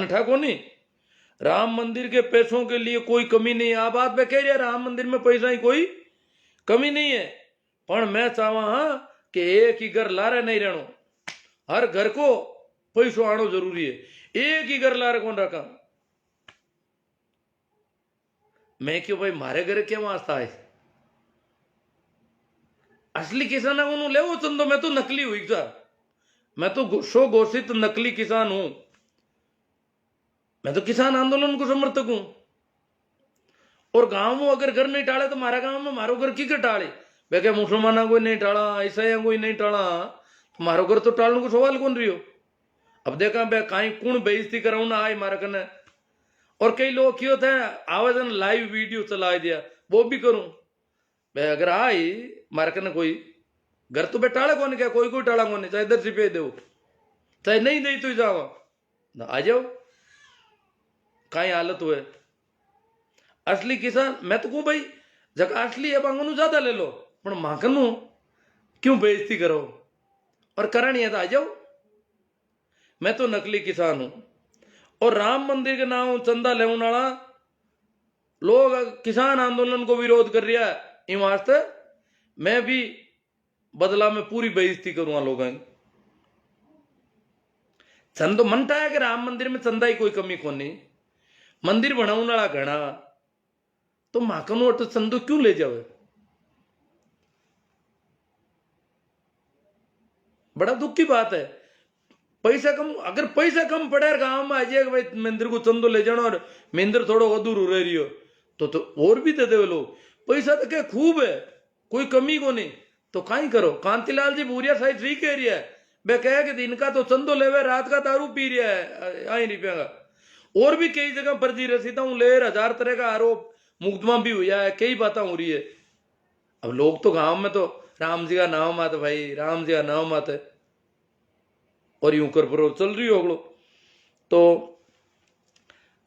ठा को नहीं। राम मंदिर के पैसों के लिए कोई कमी नहीं है। आप बात पे कह रहे राम मंदिर में पैसा ही कोई कमी नहीं है, पर मैं चाहवा हाँ कि एक ही घर लारे नहीं रहनो, हर घर को पैसो आनो जरूरी है। एक ही घर लारे कौन रखा। मैं क्यों भाई मारे घर क्या वास्ता है। असली किसान है ले वो चंदो, मैं तो नकली हुई सर, मैं तो शो घोषित नकली किसान हूं। मैं तो किसान आंदोलन को समर्थक हूं। और गांव में अगर घर नहीं टाले तो मारा गांव में मारो घर की टाले। वे क्या मुसलमाना कोई नहीं टाला, ईसाई कोई नहीं टाला, तो मारो घर तो टालने को सवाल कौन रही हो। अब देखा बे कहीं कौन बेइज्जती कराऊ ना आई मारा कने। और कई लोग क्यों थे आवेदन लाइव वीडियो चला दिया, वो भी करूं बे। अगर आई मारा कने कोई घर तो बे टाले कौन, क्या कोई कोई टाला कौन, चाहे 10 रुपये दो चाहे नहीं दे तो जाओ आ जाओ। कहीं हालत हुए असली किसान। मैं तो कहूं भाई जगह असली है बांगनू ज्यादा ले लो, पर माखनू क्यों बेइज्जती करो। और करनी है तो आ जाओ। मैं तो नकली किसान हूं। और राम मंदिर के नाम चंदा लेने वाला लोग किसान आंदोलन को विरोध कर रहा है, इन वास्ते मैं भी बदला में पूरी बेइज्जती करूंगा लोगों की। चंदो मनता है कि राम मंदिर में चंदा ही कोई कमी को नहीं, मंदिर बनाने वाला घना, तो माकनो तो चंदो क्यों ले जावे। बड़ा दुख की बात है। पैसा कम, अगर पैसा कम पड़े गांव में आ जाए भाई मंदिर को चंदो ले जाना और मंदिर थोड़ा अधूरो रह रही हो तो और भी दे दे लोग। पैसा तो क्या खूब है, कोई कमी को नहीं, तो काई करो। कांतिलाल जी भूरिया साइड ठीक कह रही है, वे कहे कि दिन का तो चंदो लेवे, रात का दारू पी रहा है आई रुपया का। और भी कई जगह फर्जी रसीदा ले 1000 तरह का आरोप मुकदमा भी हुआ है, कई बातें हो रही है। अब लोग तो गांव में तो राम जी का नाम आते भाई, राम जी का नाम आते और यूं कर पर चल रही होगलो। तो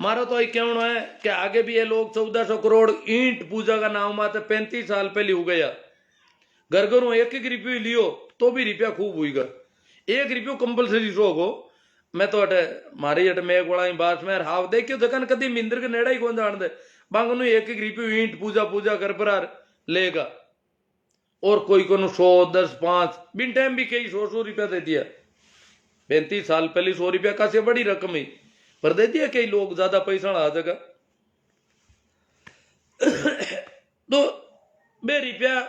मारो तो ये कहना है कि आगे भी ये लोग 1400 करोड़ ईंट पूजा का नाम आते 35 साल पहले हो गया। घर घरों एक एक रुपये लियो तो भी रुपया खूब हुईगा, 1 रुपयो कंपलसरी शो हो। मैं तो अटे मारी अटे मेघ बड़ा बास में हाव देखियो जखन कदी मिंदर के नेड़ा ही कौन जान दे बांगनु 1 रुपयो ईंट पूजा पूजा कर पर लेगा। और कोई को 100 10 5 बिन टाइम भी कई 100 रुपया दे दिया। 35 साल पहले 100 रुपया का से बड़ी रकम ही पर दे दिया कई लोग ज्यादा पैसा आ जगह। तो बे रुपया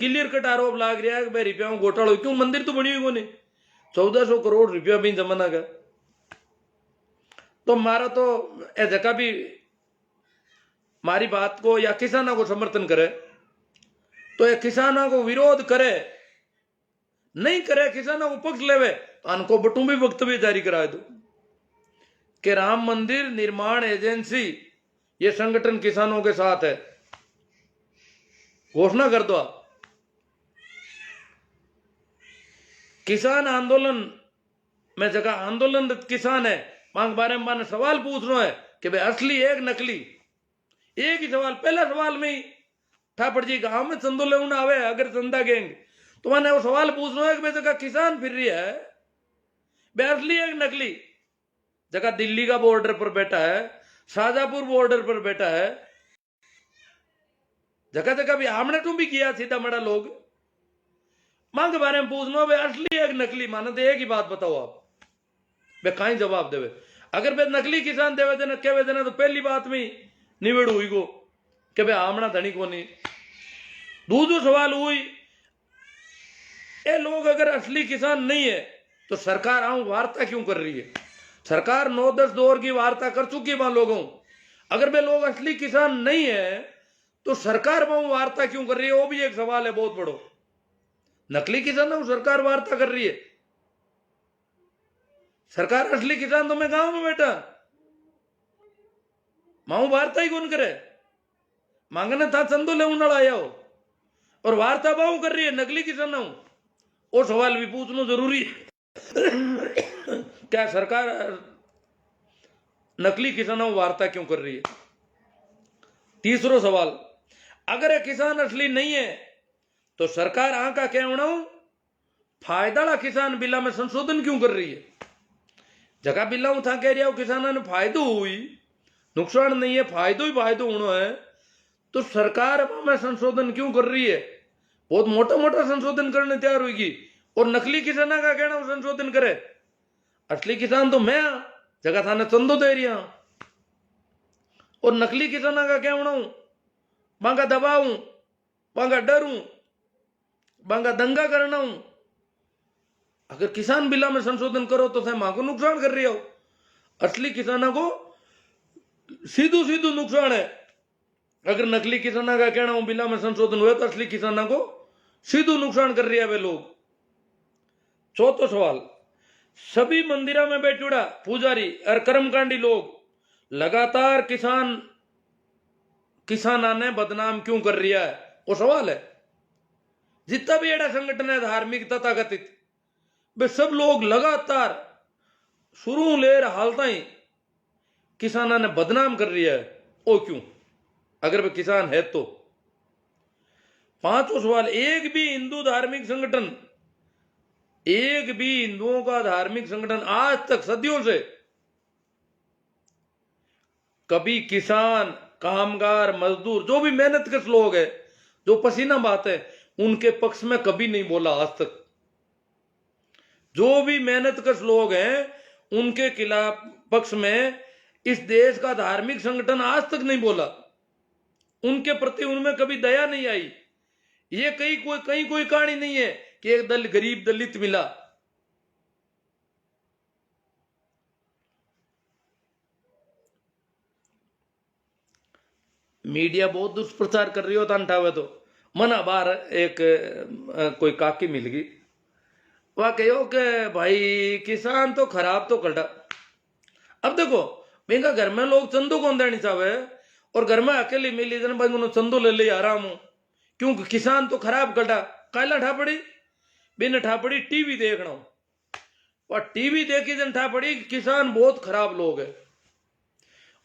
क्लियर कट आरोप लाग रहा है कि बे रुपया में घोटाला क्यों। मंदिर तो बनी हुई को नहीं, 1400 करोड़ रुपया भी जमाना का। तो मारा तो ए जगह भी मारी बात को या किसानों को समर्थन करे तो ये किसानों को विरोध करे, नहीं करे किसानों को पक्ष लेवे तो अनको बटू भी वक्तव्य जारी करा दो कि राम मंदिर निर्माण एजेंसी ये संगठन किसानों के साथ है, घोषणा कर दो। किसान आंदोलन में जगह आंदोलन किसान है मांग बारे में सवाल पूछ रहा है कि भाई असली एक नकली। एक ही सवाल, पहला सवाल में ही ठापर जी गांव में चंदो लेना आवे अगर चंदा गेंगे तो मैंने वो सवाल पूछना है कि भाई जगह किसान फिर रही है भाई असली एक नकली। जगह दिल्ली का बॉर्डर पर बैठा है, शाहजहांपुर बॉर्डर पर बैठा है, जगह जगह भी आमने तुम भी किया सीधा मड़ा लोग मांग के बारे में पूछना भाई असली एक नकली। माना तो एक ही बात बताओ आप वे कहीं जवाब देवे। अगर वे नकली किसान देवे देना कहवे देना तो पहली बात में निबड़ हुई को कि भाई आमना धनी को नहीं। दूसरा सवाल हुई ये लोग अगर असली किसान नहीं है तो सरकार आऊं वार्ता क्यों कर रही है। सरकार 9-10 दौर की वार्ता कर चुकी है लोगों। अगर वे लोग असली किसान नहीं है तो सरकार वहां वार्ता क्यों कर रही है, वो भी एक सवाल है बहुत बड़ो। नकली किसान सरकार वार्ता कर रही है, सरकार असली किसान तो मैं गांव में बैठा माऊ वार्ता ही कौन करे। मांगने था चंदो ले उन्ना आया हो और वार्ता बाऊ कर रही है नकली किसान हूं। और सवाल भी पूछना जरूरी है क्या सरकार नकली किसानों वार्ता क्यों कर रही है। तीसरा सवाल, अगर ये किसान असली नहीं है तो सरकार आका कहना फायदा किसान बिला में संशोधन क्यों कर रही है। जगह बिल्ला था कह रहा किसानों ने फायदो हुई, नुकसान नहीं है, फायदो ही फायदो होना है। तो सरकार अब हमें संशोधन क्यों कर रही है? बहुत मोटा मोटा संशोधन करने तैयार होगी, और नकली किसाना का कहना वो संशोधन करे। असली किसान तो मैं जगह थाने चंदो दे रही हूं, और नकली किसाना का क्या बनाऊं, बांगा दबाऊं, बांगा डरूं, बांगा दंगा करना हूं। अगर किसान बिला में संशोधन करो तो थे मां को नुकसान कर रही हो। असली किसानों को सीधू सीधू नुकसान है। अगर नकली किसानों का कहना हो बिला में संशोधन हुआ तो असली किसानों को सीधू नुकसान कर रही है वे लोग। चौथा सवाल, सभी मंदिरों में बैठुड़ा पुजारी और कर्मकांडी लोग लगातार किसाना ने बदनाम क्यों कर रहा है, वो सवाल है। जितना भी एड़ा संगठन है धार्मिक तथाकथित, वे सब लोग लगातार शुरू ले हालता ही किसाना ने बदनाम कर रही है, वो क्यों, अगर वे किसान है तो। पांचवा सवाल, एक भी हिंदू धार्मिक संगठन, एक भी हिंदुओं का धार्मिक संगठन आज तक सदियों से कभी किसान, कामगार, मजदूर, जो भी मेहनत कश लोग है, जो पसीना बहाते हैं, उनके पक्ष में कभी नहीं बोला आज तक। जो भी मेहनत कश लोग हैं उनके खिलाफ पक्ष में इस देश का धार्मिक संगठन आज तक नहीं बोला। उनके प्रति उनमें कभी दया नहीं आई। ये कहीं कोई कहानी नहीं है कि एक दल गरीब दलित मिला। मीडिया बहुत दुष्प्रचार कर रही होता अंठावे तो मना बार एक कोई काकी मिल गई, वह कहो कि भाई किसान तो खराब तो कटा। अब देखो मेरा घर में लोग चंदो कौन देनी चाहे, और घर में अकेले मिली जन भाई चंदो ले ले आराम हूं, क्योंकि किसान तो खराब कटा। काला ठापड़ी बिन ठापड़ी टीवी देखना, और टीवी देखी जन ठापड़ी किसान बहुत खराब लोग है।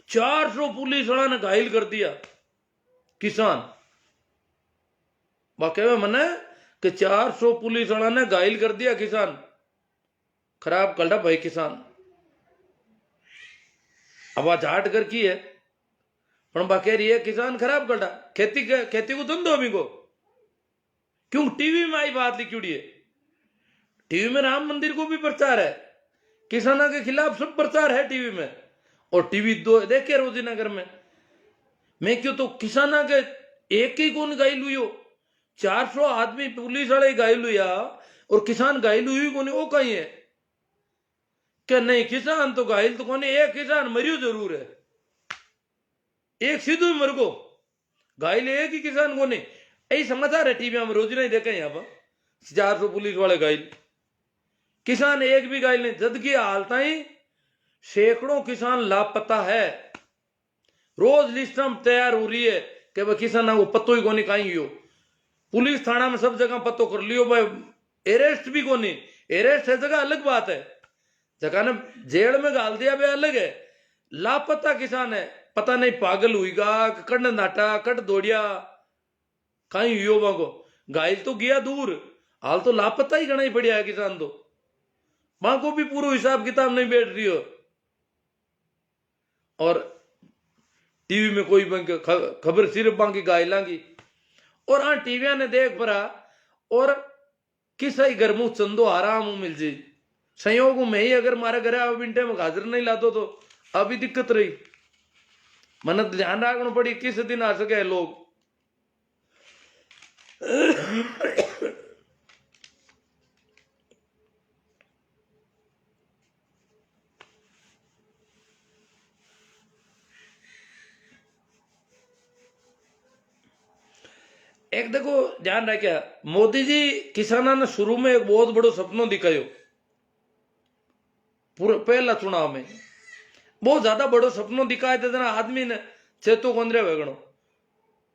400 पुलिस वाला ने घायल कर दिया किसान। वाकई में मने कि 400 पुलिस वाला ने घायल कर दिया किसान, खराब कल्टा भाई किसान। अब आ झाट कर की है, पर बाकी रही है किसान खराब कल्टा। खेती को धंधो अभी को क्यों टीवी में आई बात लिखी है। टीवी में राम मंदिर को भी प्रचार है, किसानों के खिलाफ सब प्रचार है टीवी में, और टीवी दो देखे रोजीनगर में। मैं क्यों तो किसानों के एक ही कौन घायल हुई हो, 400 आदमी पुलिस वाले घायल हुआ और किसान घायल हुई कौन, वो कहीं है क्या? नहीं, किसान तो घायल तो कौन, एक किसान मरियो जरूर है, एक सीधु मर गो, घायल एक ही किसान को नहीं। यही समाचार है टीवी में रोज नहीं देखे यहाँ पर 400 पुलिस वाले घायल, किसान एक भी घायल नहीं। जबकि हालत ही सैकड़ों किसान लापता है। रोज लिस्ट तैयार हो रही है कि भाई किसान को पत्तो ही कोनी कहीं हो। पुलिस थाना में सब जगह पत्तो कर लियो भाई, अरेस्ट भी कोनी। अरेस्ट है जगह अलग बात है, जगह ने जेल में गाल दिया वे अलग है। लापता किसान है, पता नहीं पागल हुईगा कट नाटा कट दौड़िया कहीं हुआ को। घायल तो गया दूर, हाल तो लापता ही गणा ही पड़ा है किसान तो। वहां को भी पूरा हिसाब किताब नहीं बैठ रही हो, और टीवी में कोई खबर सिर्फ बाकी घायला की। और हाँ टीविया ने देख पड़ा, और किस ही घर मुंह चंदो आराम मिल जाए। संयोग में ही अगर मारे घर अब मिनटे में हाजिर नहीं लादो तो अभी दिक्कत रही। मन ध्यान रखना पड़ी किस दिन आ सके लोग। एक देखो ध्यान रखिया, मोदी जी किसानों ने शुरू में एक बहुत बड़ो सपनों दिखायो। पूरे पहला चुनाव में बहुत ज्यादा बड़ो सपनों दिखाए थे जना आदमी ने चेतो कोंद्रे वेगणो।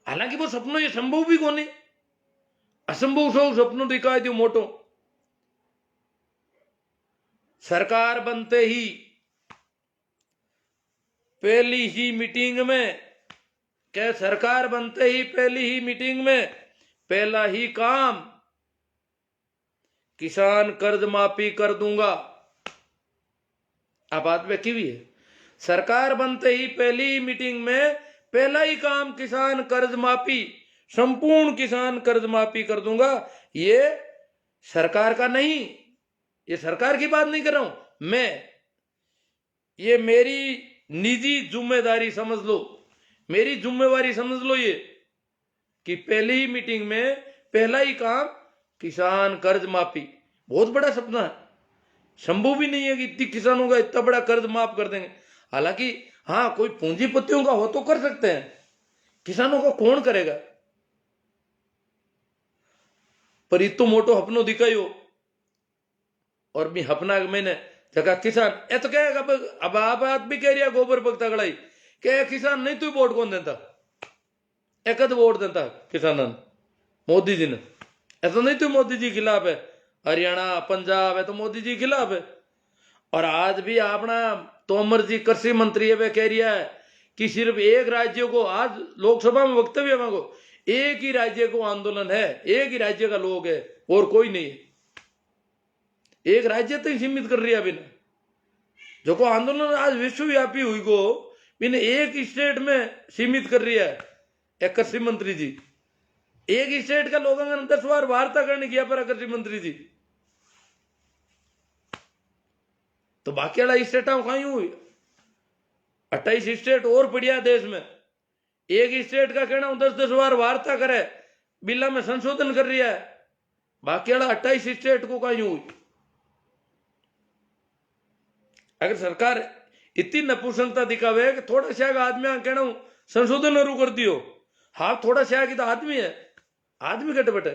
हालांकि वो सपनों ये संभव भी कोनी, असंभव सो सपनों दिखाए दियो मोटो। सरकार बनते ही पहली ही मीटिंग में, क्या सरकार बनते ही पहली ही मीटिंग में पहला ही काम, किसान कर्ज माफी कर दूंगा। आप बात पे की भी है। सरकार बनते ही पहली मीटिंग में पहला ही काम किसान कर्ज माफी, संपूर्ण किसान कर्ज माफी कर दूंगा। ये सरकार का नहीं, ये सरकार की बात नहीं कर रहा हूं मैं, ये मेरी निजी जिम्मेदारी समझ लो, मेरी जिम्मेवारी समझ लो ये, कि पहली ही मीटिंग में पहला ही काम किसान कर्ज माफी। बहुत बड़ा सपना है, संभव भी नहीं है कि इतनी किसानों का इतना बड़ा कर्ज माफ कर देंगे। हालांकि हाँ, कोई पूंजीपतियों का हो तो कर सकते हैं, किसानों का कौन करेगा। पर इतो मोटो हपनो दिखायो, और भी हपना मैंने जगह किसान ए तो कहेगा। अब आप बात भी कह रही है गोबर पकता गड़ाई के किसान नहीं, तू वोट कौन देता, एक वोट देता किसान मोदी जी ने, ऐसा नहीं, तू मोदी जी खिलाफ है, हरियाणा पंजाब है तो मोदी जी खिलाफ है। और आज भी अपना तोमर जी कृषि मंत्री है, वे कह रहा है कि सिर्फ एक राज्य को, आज लोकसभा में वक्तव्य मांगो, एक ही राज्य को आंदोलन है, एक ही राज्य का लोग है और कोई नहीं है। एक राज्य तक सीमित कर रही है बिना, जो को आंदोलन आज विश्वव्यापी हुई को बिना एक स्टेट में सीमित कर रही है एक कृषि मंत्री जी। एक स्टेट का लोगों ने 10 बार वार्ता करने किया पर कृषि मंत्री जी, तो बाकी वाला स्टेट कहीं हुई, 28 स्टेट और पड़िया देश में, एक स्टेट का कहना 10-10 बार वार्ता करे, बिल्ला में संशोधन कर रही है, बाकी वाला 28 स्टेट को कहीं हुई। अगर सरकार इतनी नपुंसकता दिखावे कि थोड़ा सा आदमी कहना संशोधन शुरू कर दियो, हाँ थोड़ा सा की तो आदमी है, आदमी कट बटे,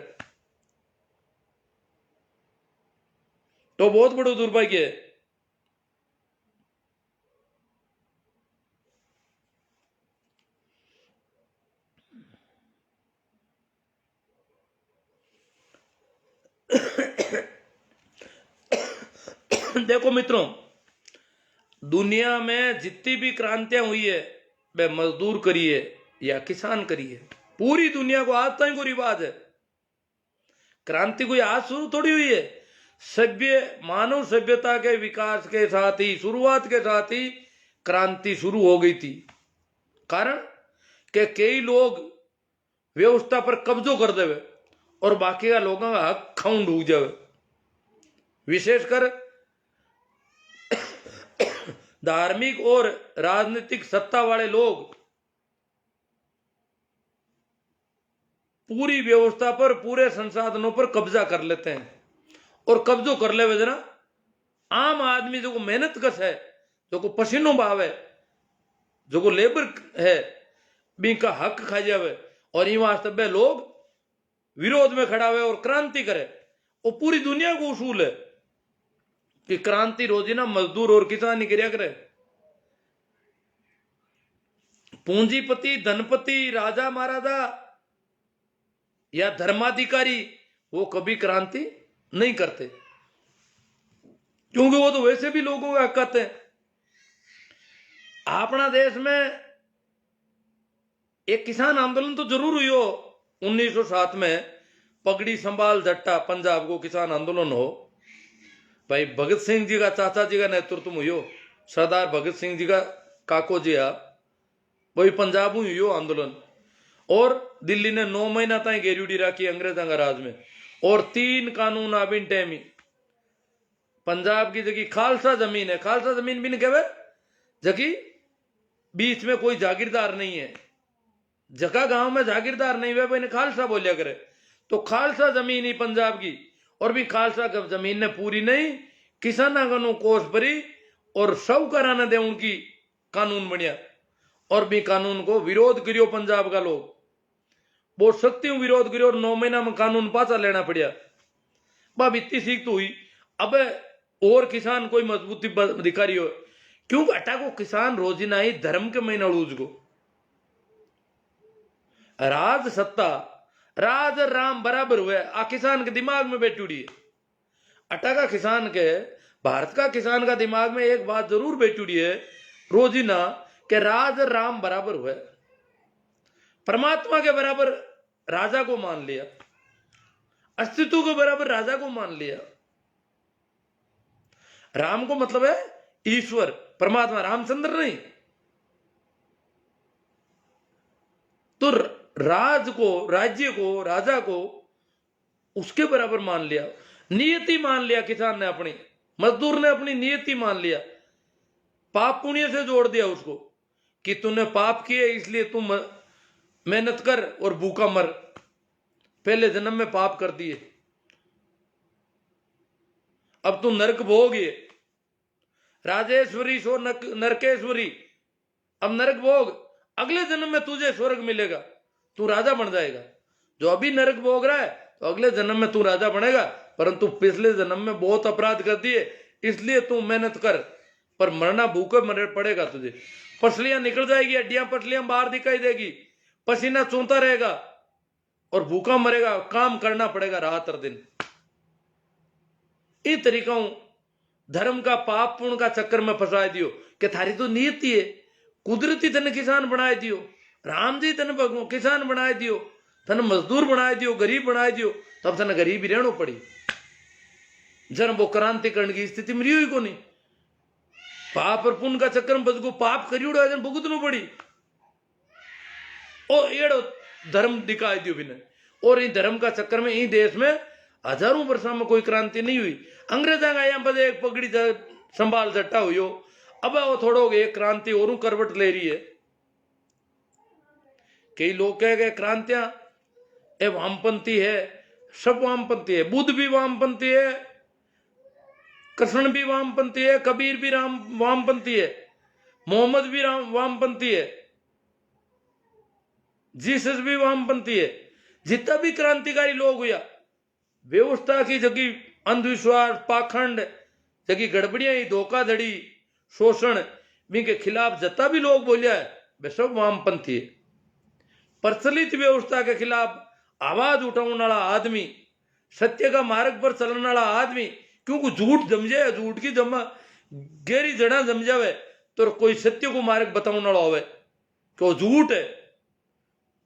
तो बहुत बड़ा दुर्भाग्य है। देखो मित्रों, दुनिया में जितनी भी क्रांतियां हुई है, वह मजदूर करी है या किसान करी है। पूरी दुनिया को आज तक को रिवाज है, क्रांति कोई आज शुरू थोड़ी हुई है। मानव सभ्यता के विकास के साथ ही, शुरुआत के साथ ही क्रांति शुरू हो गई थी। कारण के कई लोग व्यवस्था पर कब्जो कर देवे और बाकी का लोगों का हक खाऊं डूब जावे। विशेषकर धार्मिक और राजनीतिक सत्ता वाले लोग पूरी व्यवस्था पर, पूरे संसाधनों पर कब्जा कर लेते हैं, और कब्जो कर ले जना आम आदमी जो को मेहनत कस है, जो को पसीनो भाव है, जो को लेबर है, भी का हक खा जावे। और ये वास्तव लोग विरोध में खड़ा हुए और क्रांति करे। वो पूरी दुनिया को उसूल है कि क्रांति रोजी ना मजदूर और किसान ही क्रिया करे। पूंजीपति, धनपति, राजा महाराजा या धर्माधिकारी वो कभी क्रांति नहीं करते, क्योंकि वो तो वैसे भी लोगों का हक कहते हैं। अपना देश में एक किसान आंदोलन तो जरूर हुई हो 1907 में, पगड़ी संभाल झट्टा पंजाब को किसान आंदोलन हो। भाई भगत सिंह जी का चाचा जी का नेतृत्व में हो, सरदार भगत सिंह जी का काको जी आ, वही पंजाब में हुई आंदोलन। और दिल्ली ने 9 महीना तक घेरूडी रखी अंग्रेजों का राज में, और 3 कानून आबिन टेमी। पंजाब की जगह खालसा जमीन है, खालसा जमीन भी नहीं कहे, जबकि बीच में कोई जागीरदार नहीं है, जगह गांव में जागीरदार नहीं हुए, मैंने खालसा बोलिया करे, तो खालसा जमीन ही पंजाब की। और भी खालसा जमीन ने पूरी नहीं, किसाना का कोस भरी और साहूकारा ने दे उनकी कानून बढ़िया, और भी कानून को विरोध करियो पंजाब का लोग, बहुत सख्ती विरोध करियो, और 9 महीना में कानून पाचा लेना पड़िया। बाब इतनी सीख तो हुई। अब और किसान कोई मजबूती दिखा रही हो, क्यों अटा को किसान रोजिना ही धर्म के महीना लूज को राज सत्ता, राज राम बराबर हुए आ किसान के दिमाग में बैठी उड़ी है। अटा का किसान के, भारत का किसान का दिमाग में एक बात जरूर बैठी उड़ी है रोजिना, के राज राम बराबर हुए, परमात्मा के बराबर राजा को मान लिया, अस्तित्व के बराबर राजा को मान लिया। राम को मतलब है ईश्वर परमात्मा रामचंद्र नहीं। तो राज को, राज्य को, राजा को उसके बराबर मान लिया, नियति मान लिया किसान ने अपनी, मजदूर ने अपनी नियति मान लिया, पाप पुण्य से जोड़ दिया उसको कि तूने पाप किए इसलिए तू मेहनत कर और भूखा मर, पहले जन्म में पाप कर दिए, अब तू नरक भोग, ये राजेश्वरी सो नरकेश्वरी, अब नरक भोग, अगले जन्म में तुझे स्वर्ग मिलेगा, तू राजा बन जाएगा। जो अभी नरक भोग रहा है तो अगले जन्म में तू राजा बनेगा, परंतु पिछले जन्म में बहुत अपराध कर दिए इसलिए तू मेहनत कर, पर मरना भूखे मर पड़ेगा तुझे। पसलियां निकल जाएगी, हड्डियां पसलियां बाहर दिखाई देगी, पसीना चूंता रहेगा और भूखा मरेगा, काम करना पड़ेगा रात और दिन। इस तरीका धर्म का पाप पुण्य का चक्कर में फंसा दियो कि थारी तो नियति है, कुदरती तने किसान बनाए दियो, राम जी तने किसान बनाए दियो, तने मजदूर बनाए दियो, गरीब बनाए दियो, तब तने गरीब ही रहना पड़ी। जन वो क्रांति करने की स्थिति में रही को नहीं, पाप और पुण्य का चक्कर में बस को पाप करी उड़ा जन भुगतनो पड़ी और एड़ो धर्म दिखाई दियो बिना। और इन धर्म का चक्कर में इन देश में हजारों वर्षों में कोई क्रांति नहीं हुई। अंग्रेजा का यहाँ पर एक पगड़ी संभाल जट्टा हुई हो, अब वो थोड़ो एक क्रांति और करवट ले रही है। कई लोग कह गए क्रांतियां ए वामपंथी है, सब वामपंथी है, बुद्ध भी वामपंथी है, कृष्ण भी वामपंथी है, कबीर भी वामपंथी है, मोहम्मद भी वामपंथी है, जीसस भी वामपंथी है। जितना भी क्रांतिकारी लोग हुआ, व्यवस्था की जगह अंधविश्वास, पाखंड, जगह गड़बड़ियां, धोखाधड़ी, शोषण के खिलाफ जितना भी लोग बोलिया है वे सब वामपंथी है। प्रचलित व्यवस्था के खिलाफ आवाज उठाने वाला आदमी, सत्य का मार्ग पर चलने वाला आदमी, क्योंकि झूठ जम जाए, झूठ की जमा गहरी जड़ा जम जावे तो कोई सत्य को मार्ग बताने वाला होवे कि वो झूठ है,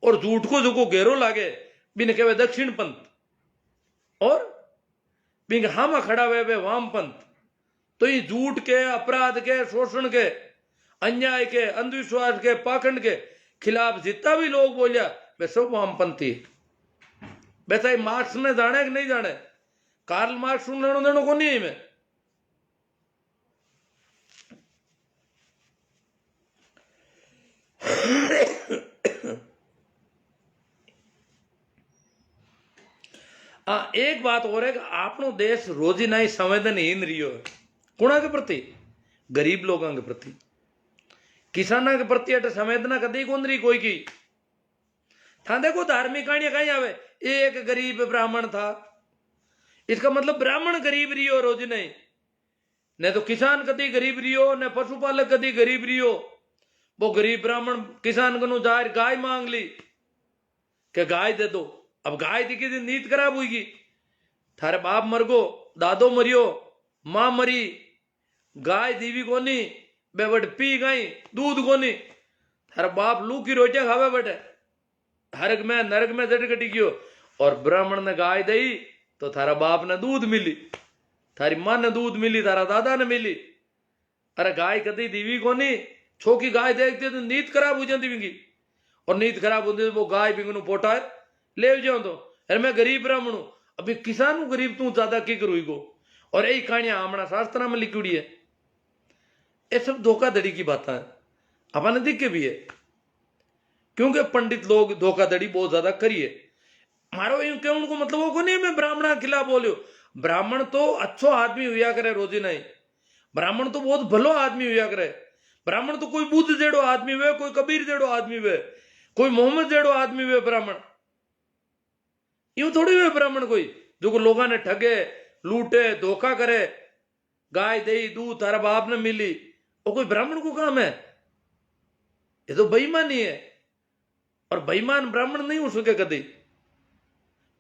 और झूठ को जो को गहरो लागे बिन कहे दक्षिण पंथ, और बिन हामा खड़ा हुए वे वामपंथ। तो ये झूठ के, अपराध के, शोषण के, अन्याय के, अंधविश्वास के, पाखंड के खिलाफ जितना भी लोग बोलिया वे सब वामपंथी। वैसा मार्क्स ने जाने कि नहीं जाने, कार्ल मार्क्स सुनने देने को नहीं है मैं। एक बात और है कि आपनो देश रोजीना ही संवेदनहीन रियो है कुणा के प्रति, गरीब लोगों के प्रति, किसाना के प्रति अट संवेदना कदी कौन रही कोई की। था देखो धार्मिक कहानियां कहीं आवे, एक गरीब ब्राह्मण था, इसका मतलब ब्राह्मण गरीब रियो रोज नहीं तो किसान कदी गरीब रियो, न पशुपालक कदी गरीब रियो। वो गरीब ब्राह्मण किसान को जाहिर गाय मांग ली कि गाय दे दो, अब गाय दिखी दिन नींद खराब हुई, थारे बाप मर गो, दादो मरियो, मां मरी, गाय दीवी कोनी, बेबट पी गई दूध कोनी, थारा बाप लू की रोटियां खावे बैठे, नरक में जट कटी गयो। और ब्राह्मण ने गाय दई तो थारा बाप ने दूध मिली, थारी मां ने दूध मिली, थारा दादा ने मिली। अरे गाय कदी दीवी कोनी, छोकी गाय देखते तो नींद खराब हो जाती बिंगी, और नींद खराब होती वो गाय बिंगनू पोटा ले जाओ। तो अरे मैं गरीब ब्राह्मण हूं, अभी किसान हूं गरीब, तू ज्यादा की करू को। और यही कहानियां हमारा शास्त्र में लिखी है। ये सब धोखाधड़ी की बात है, अपन दिख के भी है, क्योंकि पंडित लोग धोखाधड़ी बहुत ज्यादा करिए। मारो यूं क्यों उनको मतलब वो को नहीं मैं ब्राह्मण के खिलाफ बोलियो, ब्राह्मण तो अच्छो आदमी हुआ करे रोजी नहीं, ब्राह्मण तो बहुत भलो आदमी हुआ करे। ब्राह्मण तो कोई बुद्ध जेड़ो आदमी हुए, कोई कबीर जेड़ो आदमी हुए, कोई मोहम्मद जेड़ो आदमी हुए। ब्राह्मण यूं थोड़ी हुए ब्राह्मण कोई जो को लोगों ने ठगे, लूटे, धोखा करे, गाय दही दूध तारा बाप ने मिली, वो कोई ब्राह्मण को काम है? ये तो बेईमानी है, और बेईमान ब्राह्मण नहीं हो सके कभी।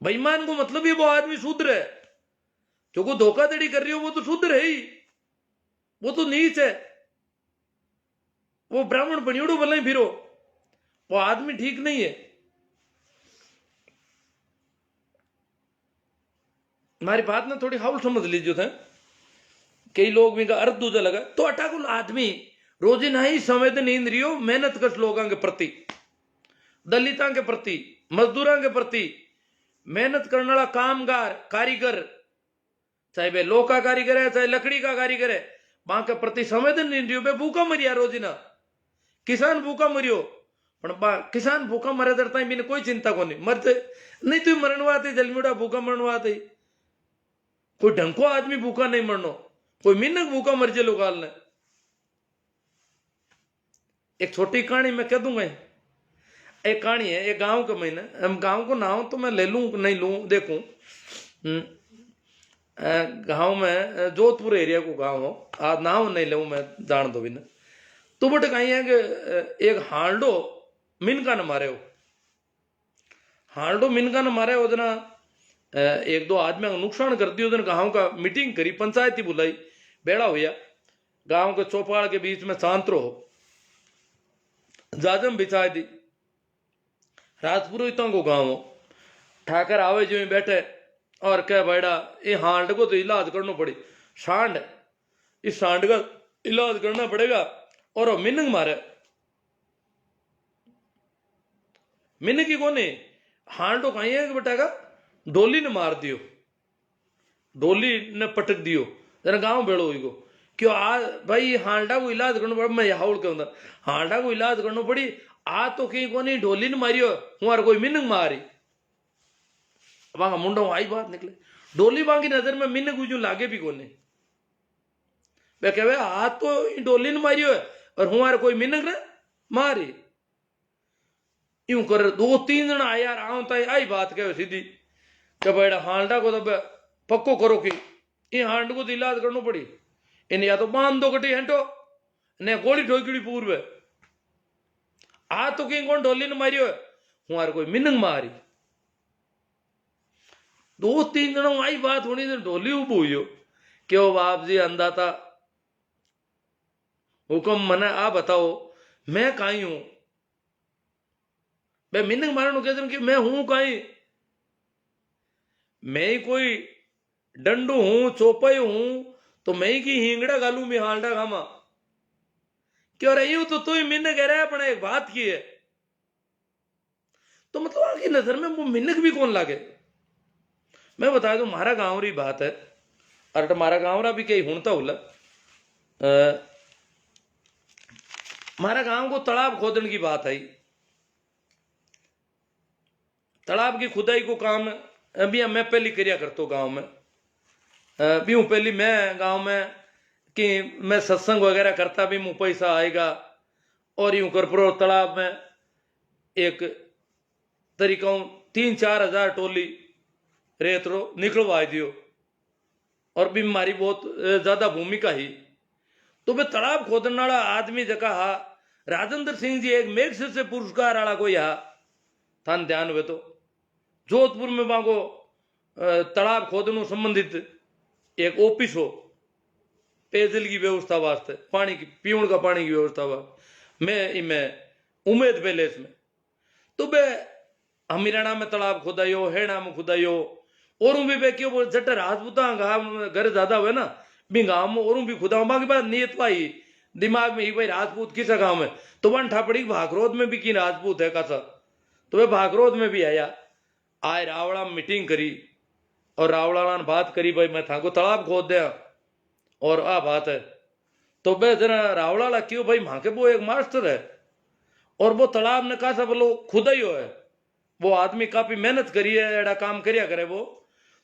बेईमान को मतलब ही वो आदमी शूद्र है, जो को धोखाधड़ी कर रही हो वो तो शूद्र है ही, वो तो नीच है। वो ब्राह्मण बनियोड़ो भले ही फिरो, वो आदमी ठीक नहीं है। हमारी बात ना थोड़ी हाउल समझ लीजिए थे। कई लोग भी अर्थ दूजा लगा तो अटाकुल आदमी रोजिना ही संवेदन इंद्रियो मेहनत कश लोगों के प्रति, दलितां के प्रति, मजदूरों के प्रति, मेहनत करने वाला कामगार कारीगर, चाहे वे लोह का कारीगर है चाहे लकड़ी का कारीगर है, वहां के प्रति संवेदन इंद्रियो बे भूखा मरिया रोजिना। किसान भूखा मरियो पण किसान भूखा मरे तरता बिन कोई चिंता को नहीं मरते नहीं तू मरणवाते जलमीड़ा भूखा मरणवाते कोई ढंको आदमी भूखा नहीं मरनो कोई मिनक भूखा मर जे लोग ने। एक छोटी कहानी मैं कह दूंगा एक कहानी है एक गांव के महीने हम गांव को नाम तो मैं ले लूं नहीं लूं देखूं गांव में जोधपुर एरिया को गांव हो आज नाम नहीं लूं मैं जान दो बिना तो बट कहीं है कि एक हांडो मिनका ने मारे हो हांडो मिनका ने मारे हो जना एक दो आदमी का नुकसान कर दियो गांव का मीटिंग करी पंचायती बुलाई बेड़ा हुआ गांव के चौपाल के बीच में शांत रहो जाजम बिछा दी राजपुरोहितों को गांव ठाकर आवे जो बैठे और कह बैठा ये हांड को तो इलाज करना पड़े सांड इस सांड का इलाज करना पड़ेगा और मिनंग मारे मिनंग की कोने हांडो कहीं है बेटा का डोली ने मार दियो डोली ने पटक दियो जरा गांव बेड़ो हुई को क्यों आ भाई हांडा को इलाज करना पड़ा मैं हाउल के अंदर हांडा को इलाज करना पड़ी आ तो कहीं कोनी डोली ने मारियो हमारा कोई मिनंग मारी वहां मुंडो आई बात निकले डोली वहां की नजर में मिनंग जो लागे भी कोने वे कहे आ तो डोली ने मारियो और हमारा कोई मिनंग ने मारी यूं कर दो तीन जन आया आवता आई बात कहे सीधी कि बेटा हांडा को तो पक्को करो कि ये हांड को तो इलाज करना पड़ी इन या तो बांध दो कटी हंटो ने गोली ठोकड़ी पूर्व आ तो कहीं कौन ढोली ने मारियो हमारे कोई मिनंग मारी दो तीन जनों आई बात होनी तो ढोली उब हुई क्यों बाप जी अंधा था हुक्म मना आ बताओ मैं कहीं हूं मैं मिनंग मारने कहते कि मैं हूं कहीं मैं ही कोई डंडू हूं चौपाई हूं तो मैं ही की हिंगड़ा गालू में हालडा खामा क्यों रही हूं तो तू ही मिन्न कह रहा है अपने एक बात की है तो मतलब आपकी नजर में वो मिन्नक भी कौन लागे मैं बता दूं मारा गांव री बात है और मारा गांव रा भी कहीं हुणता हुला मारा गांव को तालाब खोदने की बात आई तालाब की खुदाई को काम अभी मैं पहली करिया करता हूँ गाँव में भी हूँ पहली मैं गाँव में कि मैं सत्संग वगैरह करता भी मुँह पैसा आएगा और यूं कर प्रो तालाब में एक तरीका 3-4 हजार टोली रेत रो निकलवा दियो और भी हमारी बहुत ज्यादा भूमिका ही तो वे तालाब खोदने वाला आदमी जका हा राजेंद्र सिंह जी एक मैग्सेसे से पुरस्कार वाला कोई हा थान ध्यान हुए तो जोधपुर में वहां को तालाब खोदने संबंधित एक ऑफिस हो पेयजल की व्यवस्था वास्ते पानी की पीने का पानी की व्यवस्था वास्ते मैं इनमें उम्मीद पैलेस में तो बे हमीराणा में तालाब खुदायो हेड़ा में खुदायो और भी बे क्यों बोल जट राजपूता घर ज्यादा हुए ना भी गाँव में और भी खुदा बाकी बात नियत पाई दिमाग में ही भाई राजपूत किसा गाँव में तो वन ठापड़ी भागरोद में भी की राजपूत है कैसा तो वे भागरोद में भी आया आए रावड़ा में मीटिंग करी और रावड़ा ने बात करी भाई मैं था को तालाब खोद दिया और आ बात है तो बे जरा रावड़ा क्यों भाई वहां के वो एक मास्टर है और वो तालाब ने कहा बोलो खुदा ही हो है वो आदमी काफी मेहनत करी है एड़ा काम करिया करे वो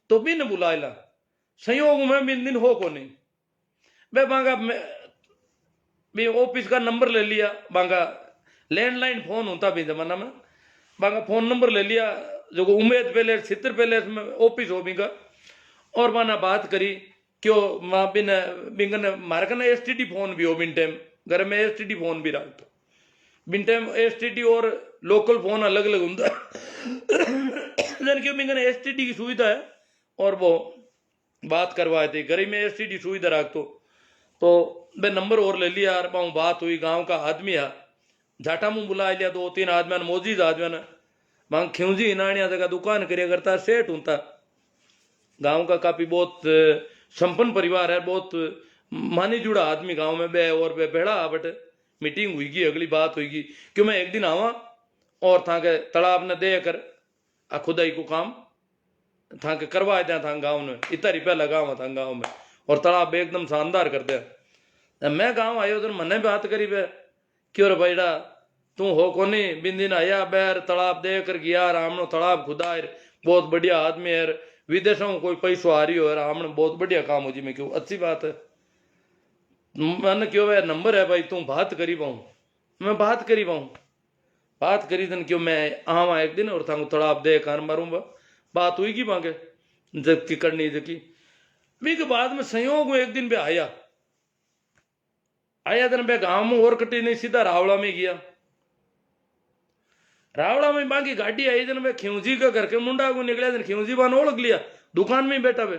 तो भी न बुलाएला संयोग में बिन दिन हो को नहीं बे बांगा भी ऑफिस का नंबर ले लिया बांगा लैंडलाइन फोन होता भी जमाना में बांगा फोन नंबर ले लिया जो उम्मीद पहले छित्र पहले ऑफिस हो बिंगा और माना बात करी क्यों माँ बिन बिंगन मारे कना एसटीडी फोन भी हो बिन टाइम घर में एसटीडी फोन भी रख दो बिन टाइम एसटीडी और लोकल फोन अलग अलग होता है क्यों बिंगन एसटीडी की सुविधा है और वो बात करवाए थे घर में एसटीडी सुविधा रख तो मैं नंबर और ले लिया यार पाऊँ बात हुई गांव का आदमी है झाटा मुँह बुला लिया 2-3 आदमी मौजूद आदमी ने मांग खिंजी हिनाणिया जगह दुकान करिया करता सेठ होता गांव का काफी बहुत संपन्न परिवार है बहुत मानी जुड़ा आदमी गांव में बे और बे बेड़ा बट मीटिंग हुईगी, अगली बात हुईगी क्यों मैं एक दिन आवा और था के तालाब ने दे कर आ खुदाई को काम था के करवा दिया था गांव में, इतना रुपया लगा हुआ था गांव में और तालाब एकदम शानदार कर दिया। मैं गांव आयो तो मने बात करी बे क्यों रे भाईड़ा तू हो कोनी बिन दिन आया बैर तालाब दे कर गया रामनो तालाब खुदा बहुत बढ़िया आदमी है, विदेशों में कोई पैसों आ रही हो रामने बहुत बढ़िया काम हो जी। मैं क्यों अच्छी बात है, मैंने क्यों भाई नंबर है भाई तू बात करी पाऊँ, मैं बात करी पाऊँ, बात करी दिन क्यों मैं आवा एक दिन और था तालाब दे कर मारूंगा, बात हुई की मांगे जबकि करनी जबकि भी के बाद में संयोग में एक दिन पे आया दिन पे गांव में और कटी नहीं सीधा रावड़ा में गया। रावड़ा में बाकी गाड़ी आई दिन में खिवजी का घर के मुंडा को निकले दिन खिवजी बान ओळख लिया दुकान में बैठा बे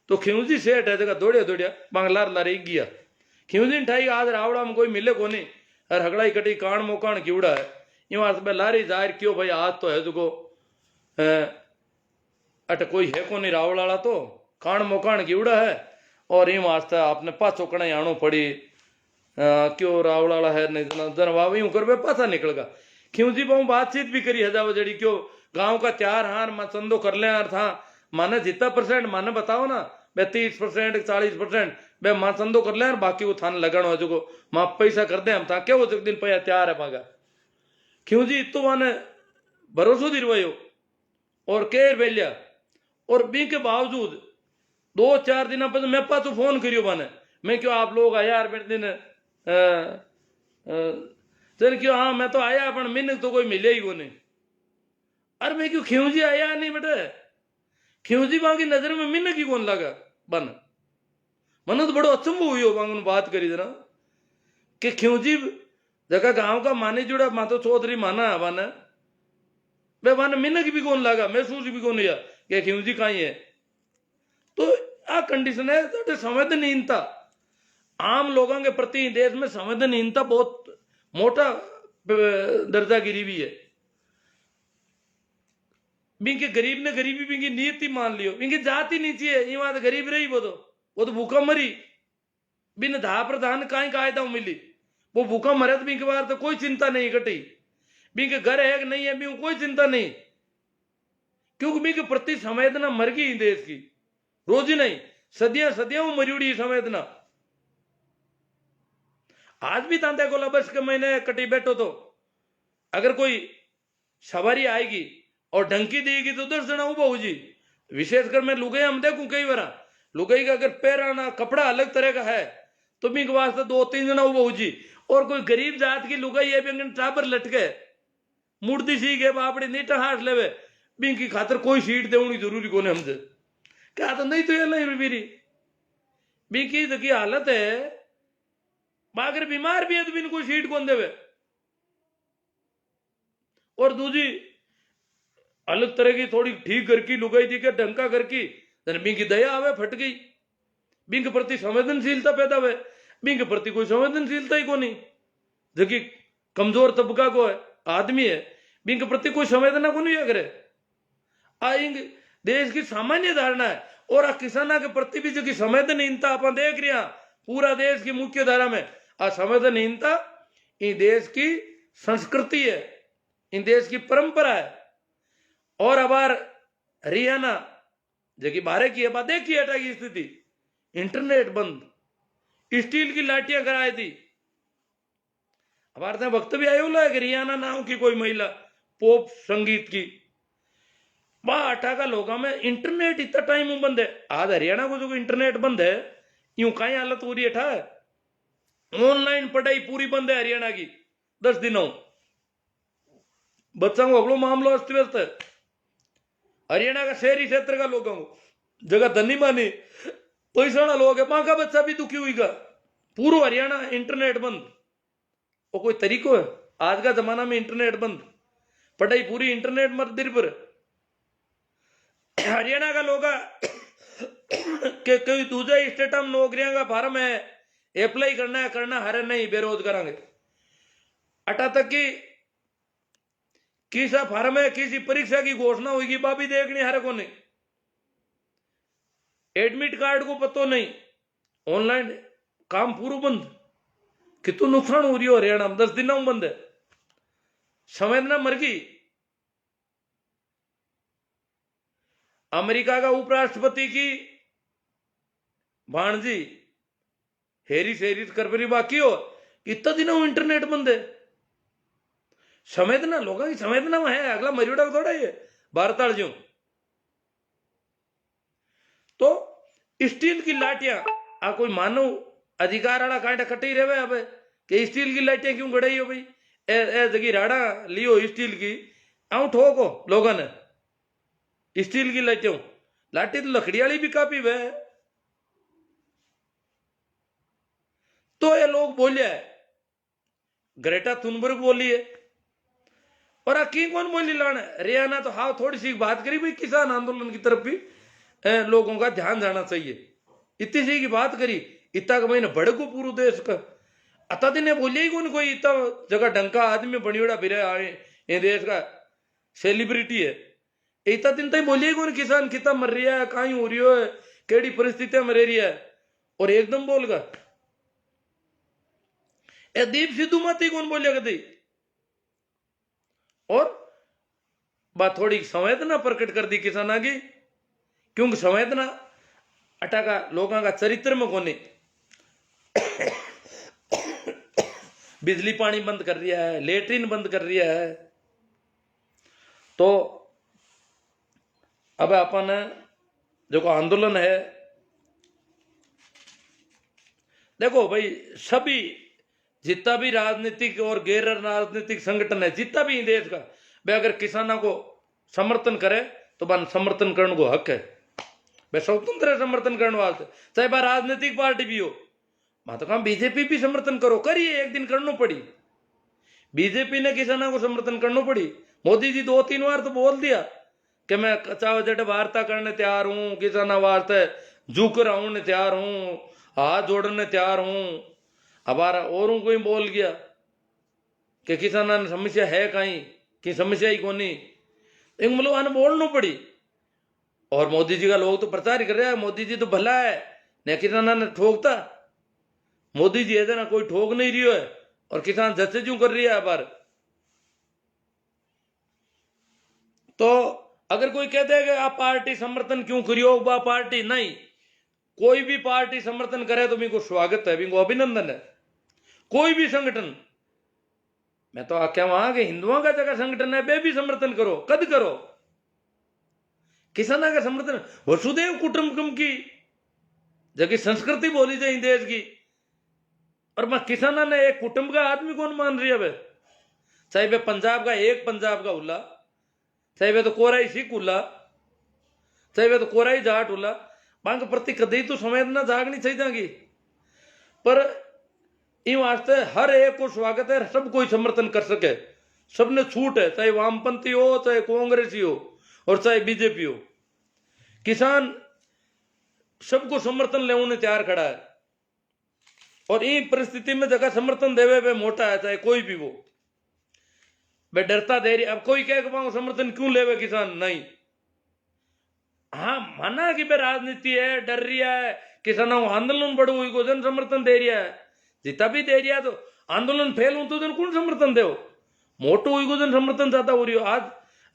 तो खिवजी सेठ है जगह दौड़िया दौड़िया बांगलार लारे गया खिवजी ने ठाई आज रावड़ा में कोई मिले को नहीं और हगड़ाई कटी कान मोकान कीवड़ा है यूं अर्थ में लारी जाहिर क्यों भाई आज तो है जो अट कोई है को नहीं रावड़ वाला तो कान मोकान कीवड़ा है और यूं वास्ते आपने पाछो कड़ा आनो पड़ी क्यों रावड़ वाला है नहीं जनवा यूं कर बे पाछा निकल गा खिवजी बहु बातचीत भी करी हजाव जड़ी क्यों गांव का त्यार हार मैं चंदो कर ले यार था माने जितना परसेंट माने बताओ ना बे 30% 40% बे मां चंदो कर ले यार बाकी वो थान लगन हो जो मां पैसा कर दे हम था क्या वो दिन पैसा त्यार है मांगा खिवजी तो माने भरोसो दिलवायो और केर बेलिया और बी के बावजूद 2-4 दिन बाद मैं पाछो फोन करियो माने मैं क्यों आप लोग आया यार मेरे दिन चल क्यों हाँ मैं तो आया अपन मिन तो कोई मिले ही को नहीं अरे मैं क्यों खिवजी आया नहीं बेटे खिवजी बाकी नजर में मिन की कौन लगा बन मन तो बड़ो अचंभो हुई बांगन बात करी जरा कि खिवजी जगह गांव का माने जुड़ा मा तो चौधरी माना बन बे मन मिनक भी कौन लगा महसूस भी कौन किया कि खिवजी कहीं है तो आ कंडीशन है तो संवेदनहीनता आम लोगों के प्रति देश में संवेदनहीनता बहुत मोटा दर्जा गिरी भी है बिंके गरीब ने गरीबी बिंकी नीति मान लियो बिंकी जाति नीची है ये बात गरीब रही वो तो भूखा मरी बिन धा प्रधान काई कायदा मिली वो भूखा मरे तो बिंके बार तो कोई चिंता नहीं कटी बिंके घर है कि नहीं है बिंक कोई चिंता नहीं क्योंकि बिंके प्रति संवेदना मर गई देश की रोज ही नहीं सदियां सदियां मरी उड़ी संवेदना आज भी तांते को बस के महीने कटी बैठो तो अगर कोई सवारी आएगी और ढंकी देगी तो 10 जना उबा हो जी विशेषकर मैं लुगाई हम देखूं कई बार लुगाई का अगर पैराना कपड़ा अलग तरह का है तो भी वास्ते 2-3 जना उबा हो जी और कोई गरीब जात की लुगाई है भी टाबर लटके मूर्ति सी के बापड़ी नीटा हाथ लेवे बिंग की खातर कोई सीट देनी जरूरी को हमसे क्या तो नहीं तो ये नहीं मेरी बिंकी की हालत है अगर बीमार भी है तो बिन कोई सीट कौन देवे और दूसरी अलग तरह की थोड़ी ठीक घर की लुगाई थी क्या ढंका घर की बिंग की दया आवे फट गई बिंग प्रति संवेदनशीलता पैदा हुए बिंग प्रति कोई संवेदनशीलता ही को नहीं जबकि कमजोर तबका को है आदमी है बिंग प्रति कोई संवेदना को नहीं करे आएंगे देश की सामान्य धारणा है और किसाना के प्रति भी जो संवेदनहीनता आप देख रहे हैं पूरा देश की मुख्य धारा में असंवेदनहीनता इन देश की संस्कृति है इन देश की परंपरा है और अब हरियाणा जो बारे की है देखिए हटा की स्थिति इंटरनेट बंद स्टील की लाठियां कराई थी हमारे वक्त भी आयो है हरियाणा नाम की कोई महिला पॉप संगीत की अटा का लोगों में इंटरनेट इतना टाइम बंद है आज हरियाणा को जो इंटरनेट बंद है यूं कहीं हालत हो रही है ठा ऑनलाइन पढ़ाई पूरी बंद है हरियाणा की 10 दिनों बच्चों को अगलो मामला अस्त व्यस्त है हरियाणा का शहरी क्षेत्र का लोगों को जगह धनी मानी पैसा लोग है का बच्चा भी दुखी हुई का पूरा हरियाणा इंटरनेट बंद वो कोई तरीको है आज का जमाना में इंटरनेट बंद पढ़ाई पूरी इंटरनेट मत निर्भर हरियाणा का लोग के कोई दूसरे स्टेट में नौकरियां का फार्म है अप्लाई करना हरे नहीं बेरोजगार अटा तक की किसा फार्म है किसी परीक्षा की घोषणा होगी बाबी देखनी हरे को नहीं एडमिट कार्ड को पतो नहीं ऑनलाइन काम पूरा बंद, कितु नुकसान हो रही हो हरियाणा में, 10 दिन में बंद है। संवेदना मर गई। अमेरिका का उपराष्ट्रपति की भाणजी हेरिस हेरिस करबरी बाकी हो, इतना दिनों इंटरनेट बंद है। संवेदना लोगों की संवेदना में है, अगला मरियोड़ा थोड़ा ही है भारताल जो। तो स्टील की लाठियां आ कोई मानव अधिकार वाला कांटा कटी रहे अब कि स्टील की लाठियां क्यों गड़ाई हो भाई, ए जगी राड़ा लियो स्टील की, आऊं ठोको लोगों ने स्टील की लाठियों, लाठी तो लकड़ी वाली भी काफी वह। तो ये लोग बोलिया है, ग्रेटा थुनबर्ग बोली है, और की कौन बोली लाना रियाना तो हाँ थोड़ी सी बात करी भाई किसान आंदोलन की तरफ भी लोगों का ध्यान जाना चाहिए, इतनी सी की बात करी, इतना का महीने भड़कू पूरे देश का। अता दिन बोलिया ही कौन कोई इतना जगह ढंका आदमी बनियोड़ा फिर आए ये देश का सेलिब्रिटी है, इतना दिन तक बोलिया ही कौन किसान कितना मर रहा है, कहीं हो रही है, केड़ी परिस्थितियां में रह रही है, और एकदम बोल गा ए दीप सिद्धू माती कौन बोलिया कदी। और बात थोड़ी संवेदना प्रकट कर दी किसाना की, क्योंकि संवेदना अटाका लोगों का चरित्र में कोने। बिजली पानी बंद कर दिया है, लेटरिन बंद कर दिया है। तो अब अपन जो आंदोलन है, देखो भाई सभी जितना भी राजनीतिक और गैर राजनीतिक संगठन है जितना भी देश का, वे अगर किसानों को समर्थन करे तो बन समर्थन करने को हक है, वे स्वतंत्र है समर्थन करने वास्ते, चाहे वह राजनीतिक पार्टी भी हो। मैं तो कहा बीजेपी भी समर्थन करो, करिए, एक दिन करना पड़ी, बीजेपी ने किसानों को समर्थन करना पड़ी। मोदी जी 2-3 बार तो बोल दिया कि मैं चाव जट वार्ता करने तैयार हूं, किसानों वास्ते झुक रहा हूं, तैयार हूं, हाथ जोड़ने तैयार हूं। हमारा और कोई बोल गया कि किसानों ने समस्या है कहीं कि समस्या ही कोनी, एक मतलब आने बोलना पड़ी। और मोदी जी का लोग तो प्रचार ही कर रहे हैं, मोदी जी तो भला है न किसानों ने ठोकता, मोदी जी ऐसा ना कोई ठोक नहीं रही है, और किसान जैसे क्यों कर रही है बार। तो अगर कोई कहते हैं कि आप पार्टी समर्थन क्यों करियो, वह पार्टी नहीं, कोई भी पार्टी समर्थन करे तो मेरे को स्वागत है, मेरे को अभिनंदन है। कोई भी संगठन, मैं तो आख्या वहां के हिंदुओं का जगह संगठन है, वे भी समर्थन करो, कद करो। किसानों का समर्थन, वसुदेव कुटुंबकम की जगह संस्कृति बोली जाए देश की, और मैं किसानों ने एक कुटुंब का आदमी कौन मान रही है, चाहे वे पंजाब का एक पंजाब का उल्ला, चाहे वे तो कोराई सिख उल्ला, चाहे वे तो कोराई जाट उल्ला, मांग प्रति कदे तो संवेदना जागनी चाहिए जाएगी। पर इन वास्ते हर एक को स्वागत है, सब कोई समर्थन कर सके, सबने छूट है, चाहे वामपंथी हो, चाहे कांग्रेसी हो, और चाहे बीजेपी हो। किसान सबको समर्थन लेने तैयार खड़ा है, और इन परिस्थिति में जगह समर्थन देवे वे मोटा है, चाहे कोई भी वो, वे डरता दे रही। अब कोई कह समर्थन क्यों लेवे किसान, नहीं, हाँ माना कि वे राजनीति है, डर रही है, किसानों को आंदोलन बढ़ो हुई को जन समर्थन दे रहा है, जितना भी दे रहा है, तो आंदोलन फेल हो तो जन कौन समर्थन दे, मोटो हुई को जन समर्थन ज्यादा हो रही हो। आज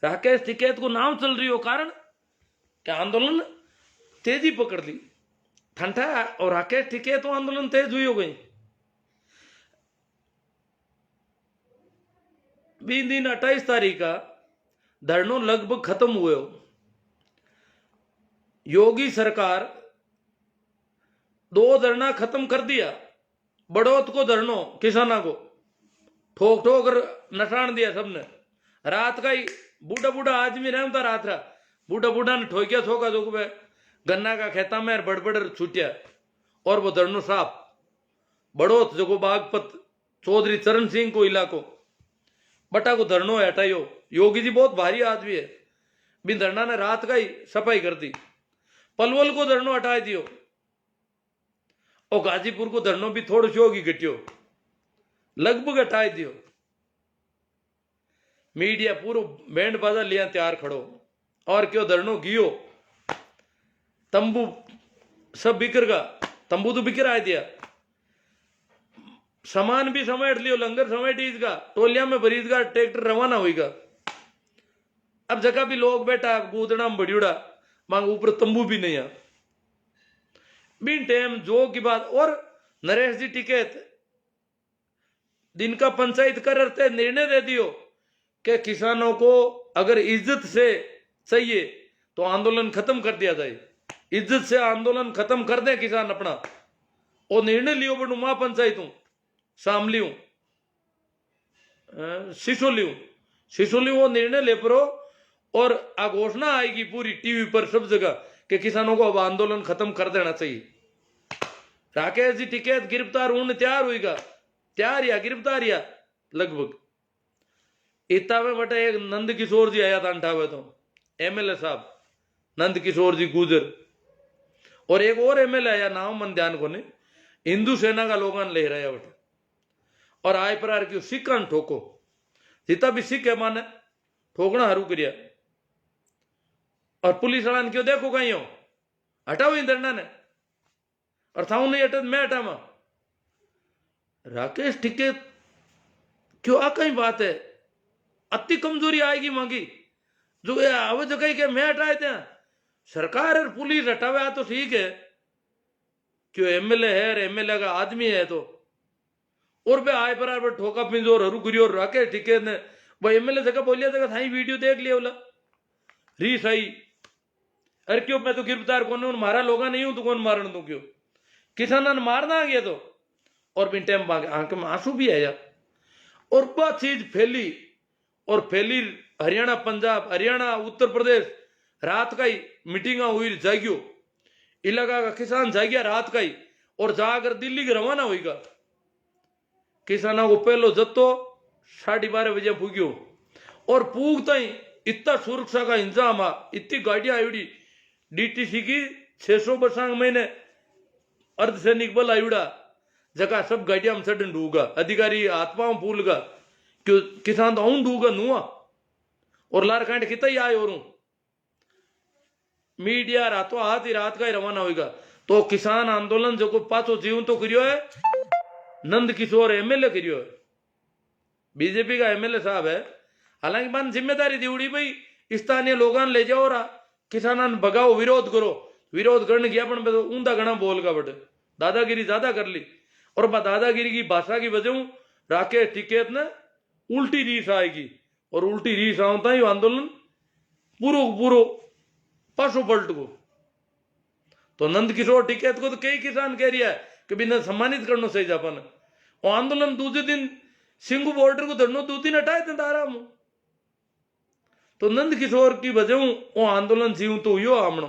राकेश टिकैत को नाम चल रही हो, कारण क्या आंदोलन तेजी पकड़ ली ठंडा, और राकेश टिकैत तो आंदोलन तेज हुई हो गई। 20 दिन 28 तारीख का धरनो लगभग खत्म हुए हो। योगी सरकार 2 धरना खत्म कर दिया, बड़ौत को धरनो किसानों को ठोक ठोक नसाण दिया सबने। रात का ही बूढ़ा बूढ़ा आदमी रहता रात रहा, बूढ़ा बूढ़ा ने ठोकिया ठोका जो गन्ना का खेता में बड़बड़ छूटिया, और वो धरनो साफ बड़ौत जो बागपत चौधरी चरण सिंह को इलाको बटा को धरनो हटाइयो। योगी जी बहुत भारी आदमी है, बिन धरना ने रात का ही सफाई कर दी। पलवल को धरनो हटा दियो, और गाजीपुर को धरनो भी थोड़ी सी होगी घटियो, लगभग हटा दियो। मीडिया पूरा बैंड बाजा लिया तैयार खड़ो, और क्यों धरनो गियो, तंबू सब बिकर गा, तंबू तो बिकर आ दिया, सामान भी समेट लियो, लंगर समेट इसका, टोलिया में भरीजगा, ट्रैक्टर रवाना होगा। अब जगह भी लोग बैठा गूदड़ा में बड़ियोड़ा, मांग ऊपर तंबू भी नहीं है बिन टाइम जो की बात। और नरेश जी टिकैत दिन का पंचायत कर निर्णय दे दियो कि किसानों को अगर इज्जत से चाहिए तो आंदोलन खत्म कर दिया जाए, इज्जत से आंदोलन खत्म कर दे किसान अपना। और निर्णय लियो बड़ू महापंचायत हूं, शामली हूं, सिसोली वो निर्णय ले परो। और आ घोषणा आएगी पूरी टीवी पर सब जगह कि किसानों को अब आंदोलन खत्म कर देना चाहिए। राकेश जी टिकैत गिरफ्तार होने तैयार होगा, तैयार या गिरफ्तार या लगभग। इतना में बटे एक नंद किशोर जी आया था अंठावे तो एमएलए साहब नंद किशोर जी गुजर, और एक और एमएलए आया नाम मन ध्यान को नहीं, हिंदू सेना का लोगन ले रहा बटे। और आय प्रकार की सिक्का ठोको, जितना भी सिख है माने ठोकना हरू करिया। और पुलिस वाला क्यों देखो कहीं हो हटाओ इन दंडा ने, और था नहीं हटा मैं हटावा। राकेश टिकैत क्यों आ कहीं बात है, अति कमजोरी आएगी मांगी जो आवे जो कहीं के मैं हटाए थे। सरकार और पुलिस हटावे तो ठीक है, क्यों एमएलए है, एमएलए का आदमी है तो। और बे आए पर ठोका पिंजोर हरू करियो। राकेश टिकैत ने भाई एमएलए जगह बोलिया जगह थाई वीडियो देख लिया बोला रीस आई। अरे क्यों मैं तो गिरफ्तार कौन हूं, मारा लोगा नहीं हूं तो कौन मारन दू, क्यों किसान ने मारना आ गया तो। और बिन टाइम आंख में आंसू भी आया। और वह चीज फैली और फैली हरियाणा, पंजाब, हरियाणा, उत्तर प्रदेश। रात का ही मीटिंग हुई, जागियो इलाका का किसान जागिया रात का ही, और जाकर दिल्ली के रवाना होगा। किसानों को पहलो जत्तो 12:30 बजे पूग्यो, और पूगता ही इतना सुरक्षा का इंतजाम आ, इतनी गाड़ियां आयुड़ी डीटीसी की 600 बसांग महीने अर्धसैनिक बल आयुड़ा जगह सब गाड़ियां में चढ़ डूगा, अधिकारी आत्माओं फूल का क्यों किसान तो आऊं डूगा नुआ। और लार कांट कितना ही आए और मीडिया रातों हाथ ही रात का ही रवाना होगा। तो किसान आंदोलन जो को पाछो जीवन तो करियो है नंद किशोर एमएलए करियो है, बीजेपी का एमएलए साहब है। हालांकि मान जिम्मेदारी दी उड़ी भाई स्थानीय लोगों ले जाओ रा किसानन भगाओ, विरोध करो। विरोध करने गया पण तो ऊंधा घना बोल का बटे दादागिरी ज्यादा कर ली। और दादागिरी की भाषा की वजह राकेश टिकैत ने उल्टी रीस आएगी, और उल्टी रीस आवता ही आंदोलन पूरो पासो पलट को। तो नंद किशोर टिकैत को तो कई किसान कह रहा है कि बिना सम्मानित करना सही जापान। और आंदोलन दूसरे दिन सिंगू बॉर्डर को धरनो 2 दिन हटाए थे आराम। तो नंद किशोर की वजह वो आंदोलन जीव तो हुई आमणो,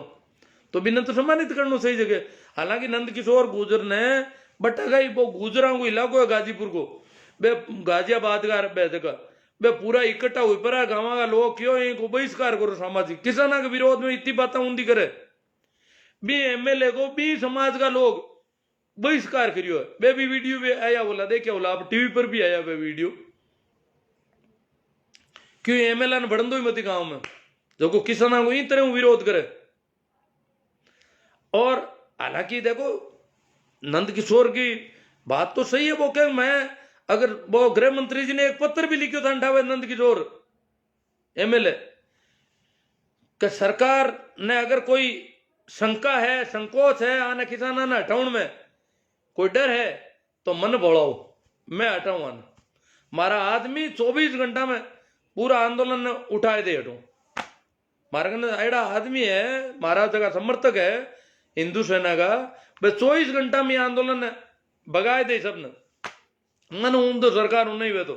तो बिना तो सम्मानित करना सही जगह। हालांकि नंद किशोर गुजर ने बटा गई वो गुजरा को इलाको है गाजीपुर को, बे गाजियाबाद का बे जगह बे पूरा इकट्ठा हुई पर गाँव का लोग क्यों इनको बहिष्कार करो सामाजिक किसाना के विरोध में इतनी बातें ऊंधी करे। बी एमएलए को बी समाज का लोग बहिष्कार करियो है। बे भी वीडियो भी आया बोला देखिए बोला अब टीवी पर भी आया वे वीडियो। क्यों एमएलए ने बढ़न दो ही मती गांव में जो को किसानों को इन तरह विरोध करे। और हालांकि देखो नंद किशोर की बात तो सही है, वो कह मैं अगर वो गृह मंत्री जी ने एक पत्र भी लिखो था अंठावे नंद किशोर एमएलए कि सरकार ने अगर कोई शंका है, संकोच है आने किसाना ने हटाउन में कोई डर है तो मन बोलाओ, मैं हटाऊं आना। मारा आदमी 24 घंटा में पूरा आंदोलन उठाए दे हटू। मारा एड़ा आदमी है, मारा जगह समर्थक है हिंदू सेना का, बस 24 घंटा में आंदोलन भगाए दे सबने। मन तो सरकार हूं नहीं वे तो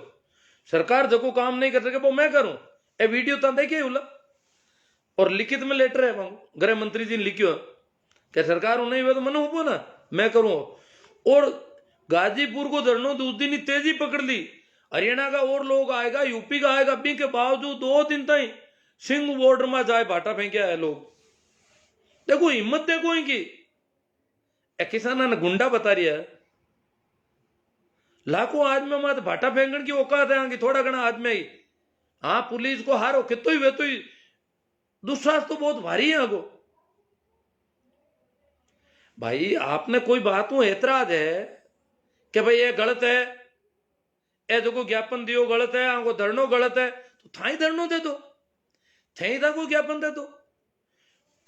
सरकार जो को काम नहीं कर सके वो मैं करूं। ए वीडियो तो देखिए उला और लिखित में लेटर है गृह मंत्री जी ने लिखियो क्या सरकार हूं नहीं वे तो मन हो ना मैं करूं। और गाजीपुर को धरनो 2 दिन ही तेजी पकड़ ली। हरियाणा का और लोग आएगा, यूपी का आएगा, भी के बावजूद 2 दिन तक सिंह बॉर्डर में जाए भाटा फेंकिया है लोग। देखो हिम्मत देखो इनकी, किसाना ने गुंडा बता रही है। लाखों आदमी में भाटा फेंकने की औकात है आगे थोड़ा घना आदमी ही। हाँ पुलिस को हारो कितो ही वे तो ही दुस्साहस तो बहुत भारी है आगो। भाई आपने कोई बात में ऐतराज है कि भाई ये गलत है, ये जो ज्ञापन दियो गलत है, आंको धरनो गलत है, तो थाई धरनो दे दो, थे था कोई ज्ञापन दे दो।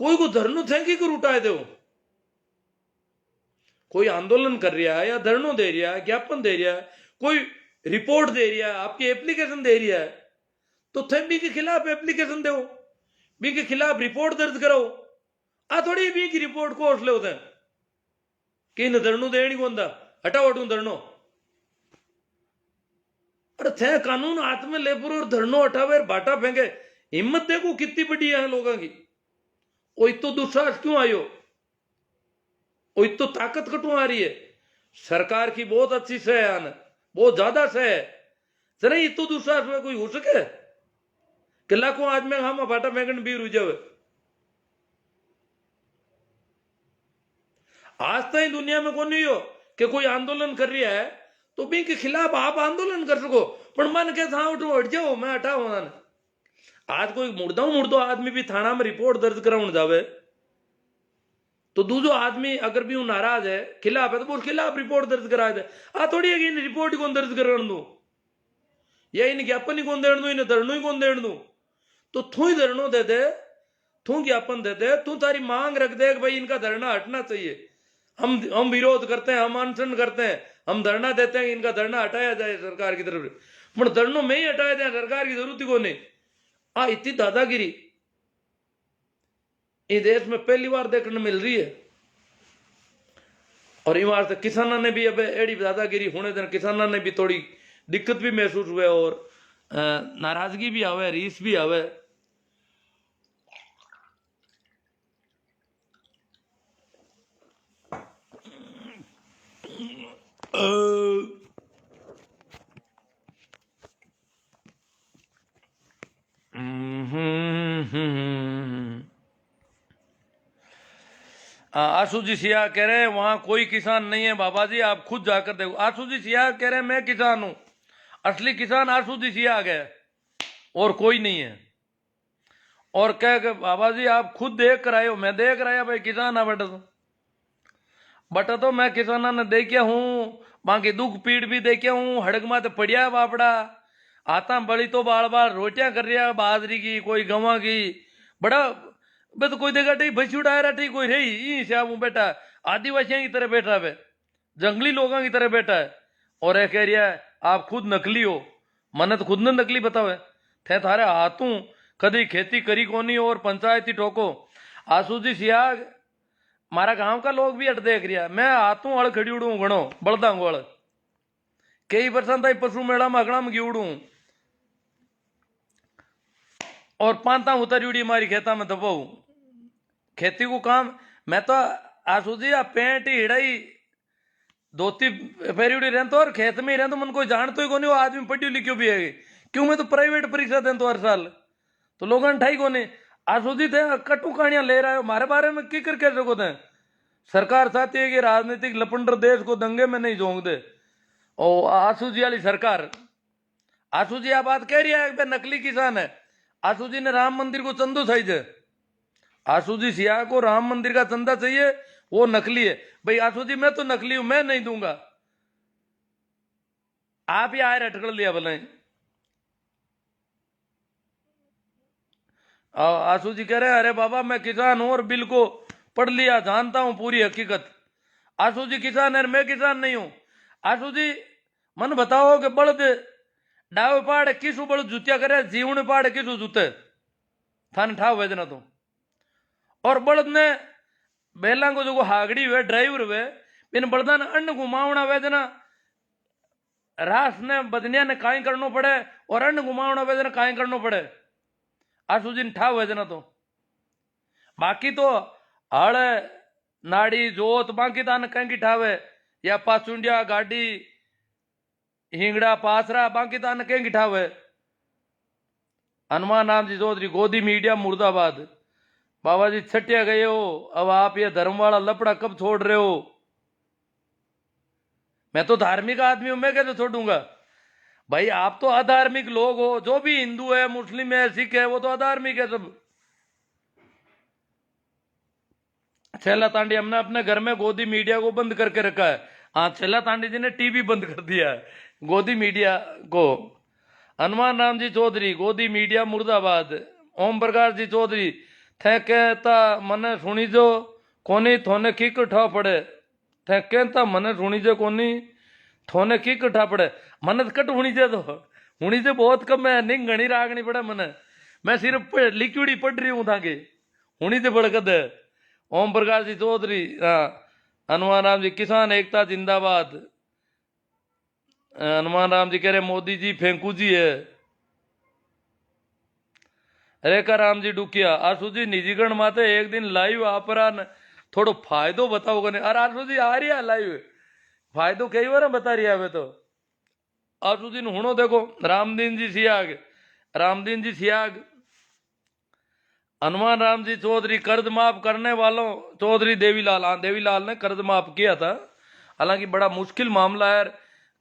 कोई को धरनो थे कि उठाए दो। कोई आंदोलन कर रहा है या धरनो दे रहा है, ज्ञापन दे रहा है, कोई रिपोर्ट दे रहा है, आपकी एप्लीकेशन दे रहा है, तो थे बी के खिलाफ एप्लीकेशन दो, बी के खिलाफ रिपोर्ट दर्ज करो। आ थोड़ी बी की रिपोर्ट को हौसले होते हैं कि इन धरनो देनी कौन था, हटाओ हटू धरनो। अरे थे कानून हाथ में ले पुरो और धरनो हटावे बाटा फेंके, हिम्मत देखो कितनी बड़ी है लोगों की। वो तो दुस्साहस क्यों आयो, वो तो ताकत कटू आ रही है। सरकार की बहुत अच्छी सह है, बहुत ज्यादा सह है, जरा ये तो दुस्साहस में कोई हो सके कि लाखों आदमी हम बाटा फेंकन भी रुझ जावे। आज तक दुनिया में कौन नहीं हो कि कोई आंदोलन कर रहा है तो भी के खिलाफ आप आंदोलन कर सको, पर मन के था उठो हट जाओ मैं हटाओ ना। आज कोई मुर्दो आदमी भी थाना में रिपोर्ट दर्ज कराने जावे तो दूसरो आदमी अगर भी नाराज है खिलाफ है तो वो खिलाफ रिपोर्ट दर्ज करा दे। आ थोड़ी है कि इन रिपोर्ट ही कौन दर्ज कर दू या इन ज्ञापन ही कौन देण दू, इन धरनो ही कौन देण दू। तो तू ही धरनो दे दे, तू ज्ञापन दे दे, तू तारी मांग रख दे भाई इनका धरना हटना चाहिए। हम विरोध करते हैं, हम अनशन करते हैं, हम धरना देते हैं, इनका धरना हटाया जाए सरकार की तरफ से। पर धरनों में ही हटाया जाए, सरकार की जरूरत ही को नहीं। इतनी दादागिरी इस देश में पहली बार देखने मिल रही है। और इस बार किसानों ने भी अब एड़ी दादागिरी होने देना, किसानों ने भी थोड़ी दिक्कत भी महसूस हुए और नाराजगी भी आवे, रीस भी आवे। आशु जी सिया कह रहे हैं वहां कोई किसान नहीं है बाबा जी, आप खुद जाकर देखो। आशु जी सिया कह रहे हैं मैं किसान हूं, असली किसान आशु जी सिया आ गए और कोई नहीं है। और कह के बाबा जी आप खुद देख कर आए हो, मैं देख रहा भाई किसान आ बटा तो मैं किसाना ने देखा हूं, बाकी दुख पीड़ भी देखा हूं। हड़क माते पड़िया बापड़ा आता बड़ी तो बाल बाल रोटियां कर रहा बाजरी की, कोई गवा की, बड़ा बे तो कोई देखा ठीक भैंसी उड़ा रहा ठीक कोई रही श्याम बैठा आदिवासियों की तरह बैठा है, जंगली लोगों की तरह बैठा है। और यह कह रहा है आप खुद नकली हो। मन तो खुद ने नकली बतावे थे, थारे हाथों कदी खेती करी कोनी और पंचायती ठोको। आसू जी सियाग मारा गांव का लोग भी हट देख रहा, मैं हाथों अड़ खड़ी उड़ू घणो बड़दा गोल कई वर्षा तक पशु मेला में अगड़ा में गिवड़ू और पांता उतरी उड़ी मारी खेता में दबाऊ खेती को काम। मैं तो आसू जी पेंट हिड़ाई धोती फेरी उड़ी रहता और खेत में ही रहता, मन कोई जानते ही को नहीं, वो आदमी पढ़ी लिखियो भी है क्यों। मैं तो प्राइवेट परीक्षा दें तो हर साल तो लोगों ने ठाई को नहीं। आसू जी थे कटू कहानियां ले रहा है हमारे बारे में की कर सको थे। सरकार चाहती है कि राजनीतिक लपंडर देश को दंगे में नहीं झोंक दे। और आसू जी वाली सरकार, आसू जी आप बात कह रही है नकली किसान है। आसू जी ने राम मंदिर को चंदो चाहिए, आसू जी सिया को राम मंदिर का चंदा चाहिए, वो नकली है भाई। आसू जी मैं तो नकली हूं, मैं नहीं दूंगा, आप ही आए अटकड़ लिया भले। आसू जी कह रहे अरे बाबा मैं किसान हूं और बिल को पढ़ लिया, जानता हूं पूरी हकीकत। आसू जी किसान है, मैं किसान नहीं हूं। आसू जी मन बताओ कि बड़द डावे पहाड़ किसू बड़द जुतिया करे, जीवने पहाड़ किसू जुते थाने ठाव वेजना तो। और बड़द ने बेला को जो हागड़ी हुए ड्राइवर हुए इन बड़दा ने अन्न घुमावना वेजना, रास ने बदनिया ने काई करना पड़े और अन्न घुमावना वेजना काई करना पड़े। आसू जी ने ठाव वेजना तो बाकी तो हड़ नाड़ी जोत बाकी तान कहीं की ठावे या पाचुंडिया गाड़ी हिंगड़ा पासरा बाकी तान कहीं की ठावे। हनुमान राम जी चौधरी गोदी मीडिया मुर्दाबाद। बाबा जी छटिया गए हो, अब आप ये धर्म वाला लपड़ा कब छोड़ रहे हो। मैं तो धार्मिक आदमी हूं, मैं कैसे छोड़ूंगा भाई। आप तो अधार्मिक लोग हो, जो भी हिंदू है मुस्लिम है सिख है वो तो अधार्मिक है सब। छेला तांडी हमने अपने घर में गोदी मीडिया को बंद करके रखा है, हाँ, चेला तांडी जी ने टीवी बंद कर दिया है गोदी मीडिया को। हनुमान राम जी चौधरी गोदी मीडिया मुर्दाबाद। ओम प्रकाश जी चौधरी थे कहता मने सुनी जो कोनी थोने किक उठा पड़े। थे कहता मने सुनी जो कोनी थोने किक उठा पड़े। मन कट हुणी जे तो हुणी जे बहुत कम है, निंग घनी रागनी पड़े मने। मैं सिर्फ लिक्विड ही पढ़ रही हूँ ताकि हुणी जे बड़कद है। ओम प्रकाश जी चौधरी, हाँ। हनुमान राम जी किसान एकता जिंदाबाद। हनुमान राम जी कह रहे मोदी जी फेंकू जी है। रेखा राम जी डुकिया आशु जी निजीकरण माते एक दिन लाइव आपरा थोड़ो फायदो बताओ कने। अरे आशु जी आ रही है लाइव, फायदो कई बार बता रही है। तो आशु जी हुणो देखो रामदीन जी सियाग, रामदीन जी सियाग। हनुमान राम जी चौधरी कर्ज माफ करने वालों चौधरी देवीलाल, हाँ देवीलाल ने कर्ज माफ किया था। हालांकि बड़ा मुश्किल मामला है,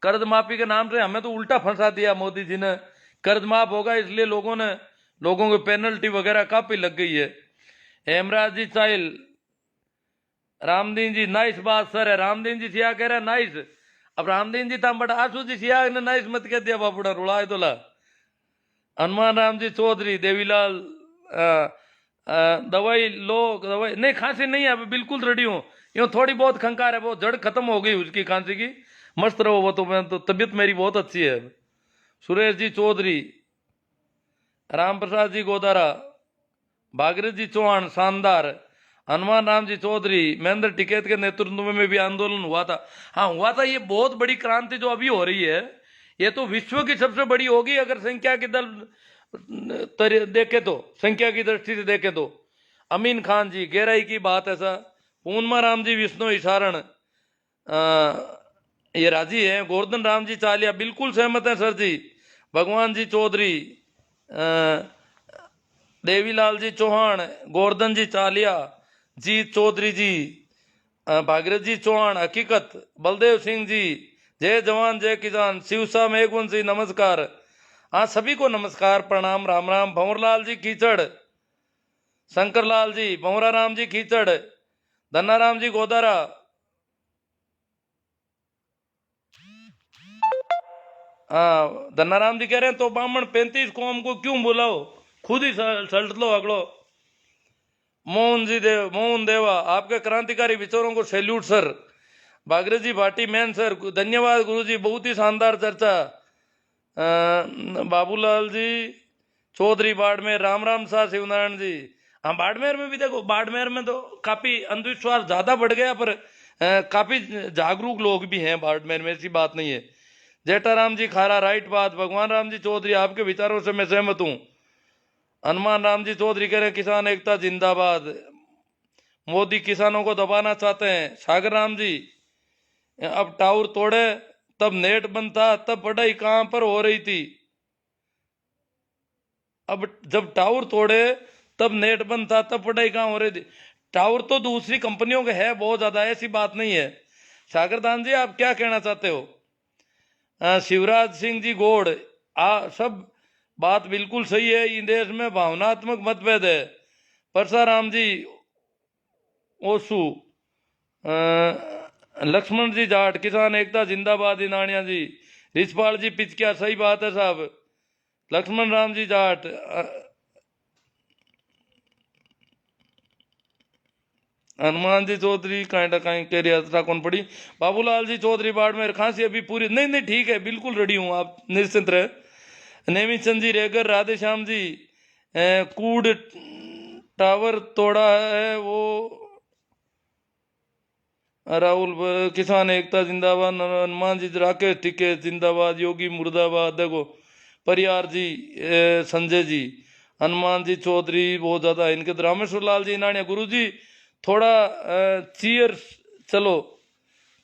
कर्ज माफी के नाम से हमें तो उल्टा फंसा दिया मोदी जी ने। कर्ज माफ होगा इसलिए लोगों को पेनल्टी वगैरह काफी लग गई है। हेमराज जी चाइल, रामदीन जी नाइस बात सर है। रामदीन जी सिया कह रहे नाइस। अब रामदीन जी तम बड़ा आशु जी सिया ने नाइस मत कह दिया बाबूड़ा रुलाए तो ला। हनुमान राम जी चौधरी देवीलाल, दवाई लो, दवाई नहीं, खांसी नहीं है अभी, बिल्कुल रेडी हूँ। यूँ थोड़ी बहुत खंकार है, वो जड़ खत्म हो गई उसकी खांसी की। मस्त रहो वो तो, मैं तो तबीयत मेरी बहुत अच्छी है। सुरेश जी चौधरी, राम प्रसाद जी गोदारा, भागीरथ जी चौहान शानदार। हनुमान राम जी चौधरी महेंद्र टिकैत के नेतृत्व में भी आंदोलन हुआ था। हाँ हुआ था। ये बहुत बड़ी क्रांति जो अभी हो रही है, ये तो विश्व की सबसे बड़ी होगी अगर संख्या की देखे तो, संख्या की दृष्टि से देखे तो। अमीन खान जी गहराई की बात है सर। पूर्णमा राम जी विष्णु इशारण, ये राजी है। गोवर्धन राम जी चालिया बिल्कुल सहमत है सर जी। भगवान जी चौधरी, देवीलाल जी चौहान, गोवर्धन जी चालिया, जीत चौधरी जी, भागीरथ जी चौहान हकीकत, बलदेव सिंह जी, जय जवान जय किसान, शिवसा मेघवंशी नमस्कार। हाँ सभी को नमस्कार प्रणाम राम राम। भंवरलाल जी कीचड़, शंकरलाल जी, भंवरा राम जी कीचड़, धन्नाराम जी गोदारा। हाँ धन्नाराम जी कह रहे हैं तो बामण 35 कौम को क्यों बुलाओ, खुद ही सल्ट लो अगलो। मोहन देवा आपके क्रांतिकारी विचारों को सैल्यूट सर। भागीरथ जी भाटी मैन सर धन्यवाद गुरु जी, बहुत ही शानदार चर्चा। बाबूलाल जी चौधरी बाड़मेर, राम राम शाह शिवनारायण जी। हाँ बाड़मेर में भी देखो, बाड़मेर में तो काफी अंधविश्वास ज्यादा बढ़ गया, पर काफी जागरूक लोग भी हैं बाड़मेर में, ऐसी बात नहीं है। जेठाराम जी खारा राइट बात। भगवान राम जी चौधरी आपके विचारों से मैं सहमत हूँ। हनुमान राम जी चौधरी कह रहे हैं किसान एकता जिंदाबाद। मोदी किसानों को दबाना चाहते हैं। सागर राम जी, अब टावर तोड़े तब नेट बंद था, तब पढ़ाई कहां पर हो रही थी। अब जब टावर तोड़े तब नेट बंद था, तब पढ़ाई कहां हो रही थी। टावर तो दूसरी कंपनियों के है बहुत ज्यादा, ऐसी बात नहीं है। सागर दान जी आप क्या कहना चाहते हो। शिवराज सिंह जी गोड़, सब बात बिल्कुल सही है। इन देश में भावनात्मक मतभेद है। परसाराम जी ओसू, लक्ष्मण जी जाट किसान एकता जिंदाबाद इनानिया जी। रिछपाल जी पिचकिया सही बात है साहब। लक्ष्मण राम जी जाट, हनुमान जी चौधरी कांटा कहीं कह यात्रा कौन पड़ी। बाबूलाल जी चौधरी बाड़मेर खांसी अभी पूरी नहीं, नहीं ठीक है बिल्कुल रेडी हूँ, आप निश्चिंत रहे। नेमी चंद जी रेगर, राधे श्याम जी, कूड टावर तोड़ा है वो, राहुल किसान एकता जिंदाबाद। हनुमान जी राकेश टिके जिंदाबाद। योगी मुर्दाबाद। देखो परियार जी, संजय जी, हनुमान जी चौधरी बहुत ज्यादा इनके। रामेश्वर लाल जी नानिया गुरु जी थोड़ा चीयर्स, चलो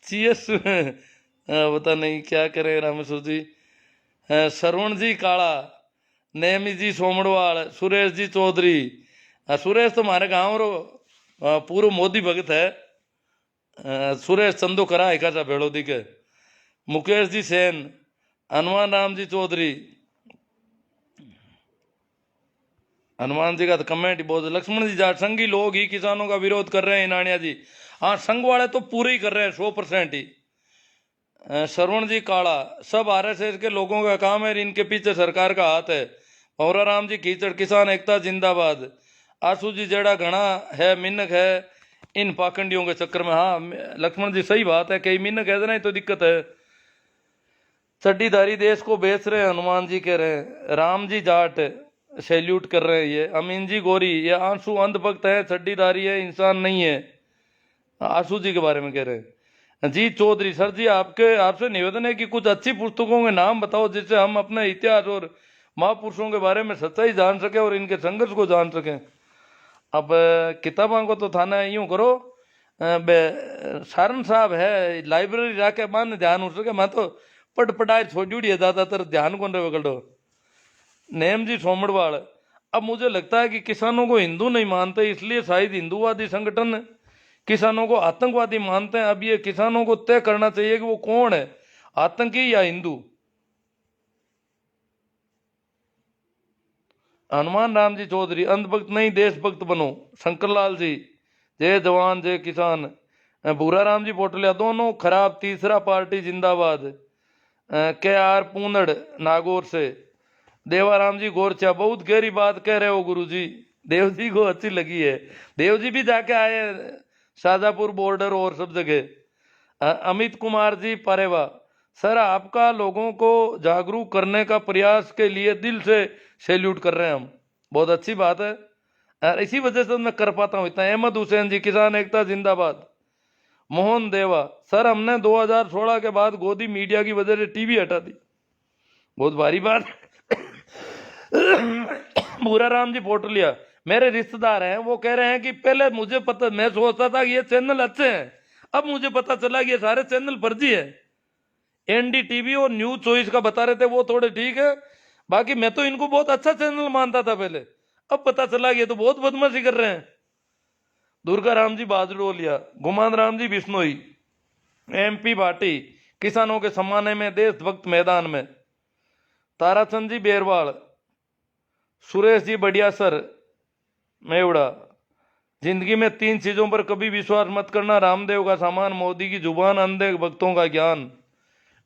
चीयर्स पता नहीं क्या करें रामेश्वर जी। श्रवण जी काला, नेमी जी सोमड़वाल, सुरेश जी चौधरी। सुरेश तो हमारे गांव रो पूर्व मोदी भगत है। सुरेश चंदो करा है का भेड़ो दिखे। मुकेश जी सेन, हनुमान राम जी चौधरी। हनुमान जी का तो कमेंट ही बहुत। लक्ष्मण जी जाट, संघी लोग ही किसानों का विरोध कर रहे हैं इनानिया जी। हाँ संघ वाले तो पूरे ही कर रहे हैं 100% ही। श्रवण जी काला, सब आरएसएस के लोगों का काम है, इनके पीछे सरकार का हाथ है। भंवरा राम जी कीचड़, किसान एकता जिंदाबाद। आंसू जी जेड़ा घना है मिन्नक है इन पाखंडियों के चक्कर में। हाँ लक्ष्मण जी सही बात है, कई मिन्नक है ना, तो दिक्कत है। चड्डीधारी देश को बेच रहे हैं, हनुमान जी कह रहे हैं। राम जी जाट सैल्यूट कर रहे हैं। ये अमीन जी गोरी, ये आंसू अंधभक्त है, चड्डीधारी है, इंसान नहीं है। आंसू जी के बारे में कह रहे हैं। जी चौधरी, सर जी आपसे निवेदन है कि कुछ अच्छी पुस्तकों के नाम बताओ जिससे हम अपने इतिहास और महापुरुषों के बारे में सच्चाई जान सके और इनके संघर्ष को जान सकें। अब किताबों को तो थाना यूं करो, सारन साहब है लाइब्रेरी जाके मान ध्यान हो सके। मैं तो पट पटाए छोड़ी है ज्यादातर, ध्यान कौन रहे करो। नेम जी सोमड़वाल, अब मुझे लगता है कि किसानों को हिंदू नहीं मानते, इसलिए शायद हिंदूवादी संगठन किसानों को आतंकवादी मानते हैं। अब ये किसानों को तय करना चाहिए कि वो कौन है, आतंकी या हिंदू। हनुमान राम जी चौधरी, अंधभक्त नहीं देशभक्त बनो। शंकर लाल जी, जय जवान जय किसान। भूरा राम जी पोटलिया, दोनों खराब, तीसरा पार्टी जिंदाबाद। के आर पूनड़ नागौर से। देवाराम जी गोरचा, बहुत गहरी बात कह रहे हो गुरु जी, देव जी को अच्छी लगी है। देव जी भी जाके आए शाजापुर बॉर्डर और सब जगह। अमित कुमार जी परेवा, सर आपका लोगों को जागरूक करने का प्रयास के लिए दिल से सैल्यूट कर रहे हैं हम, बहुत अच्छी बात है। इसी वजह से मैं कर पाता हूँ इतना। अहमद हुसैन जी, किसान एकता जिंदाबाद। मोहन देवा, सर हमने 2016 के बाद गोदी मीडिया की वजह से टीवी हटा दी, बहुत भारी बात। भूरा राम जी पोटलिया, मेरे रिश्तेदार हैं, वो कह रहे हैं कि पहले मुझे पता, मैं सोचता था कि ये चैनल अच्छे हैं, अब मुझे पता चला कि ये सारे चैनल फर्जी है। एनडीटीवी और न्यूज चॉइस का बता रहे थे वो थोड़े ठीक है, बाकी मैं तो इनको बहुत अच्छा चैनल मानता था पहले, अब पता चला कि ये तो बहुत बदमाशी कर रहे हैं। दुर्गा राम जी बाजरोलिया, गुमान राम जी बिश्नोई, एमपी भाटी, किसानों के सम्मान में देशभक्त मैदान में। ताराचंद जी बेरवाल, सुरेश जी बढ़िया सर मेवड़ा, जिंदगी में 3 चीजों पर कभी विश्वास मत करना, रामदेव का सामान, मोदी की जुबान, अंधे भक्तों का ज्ञान।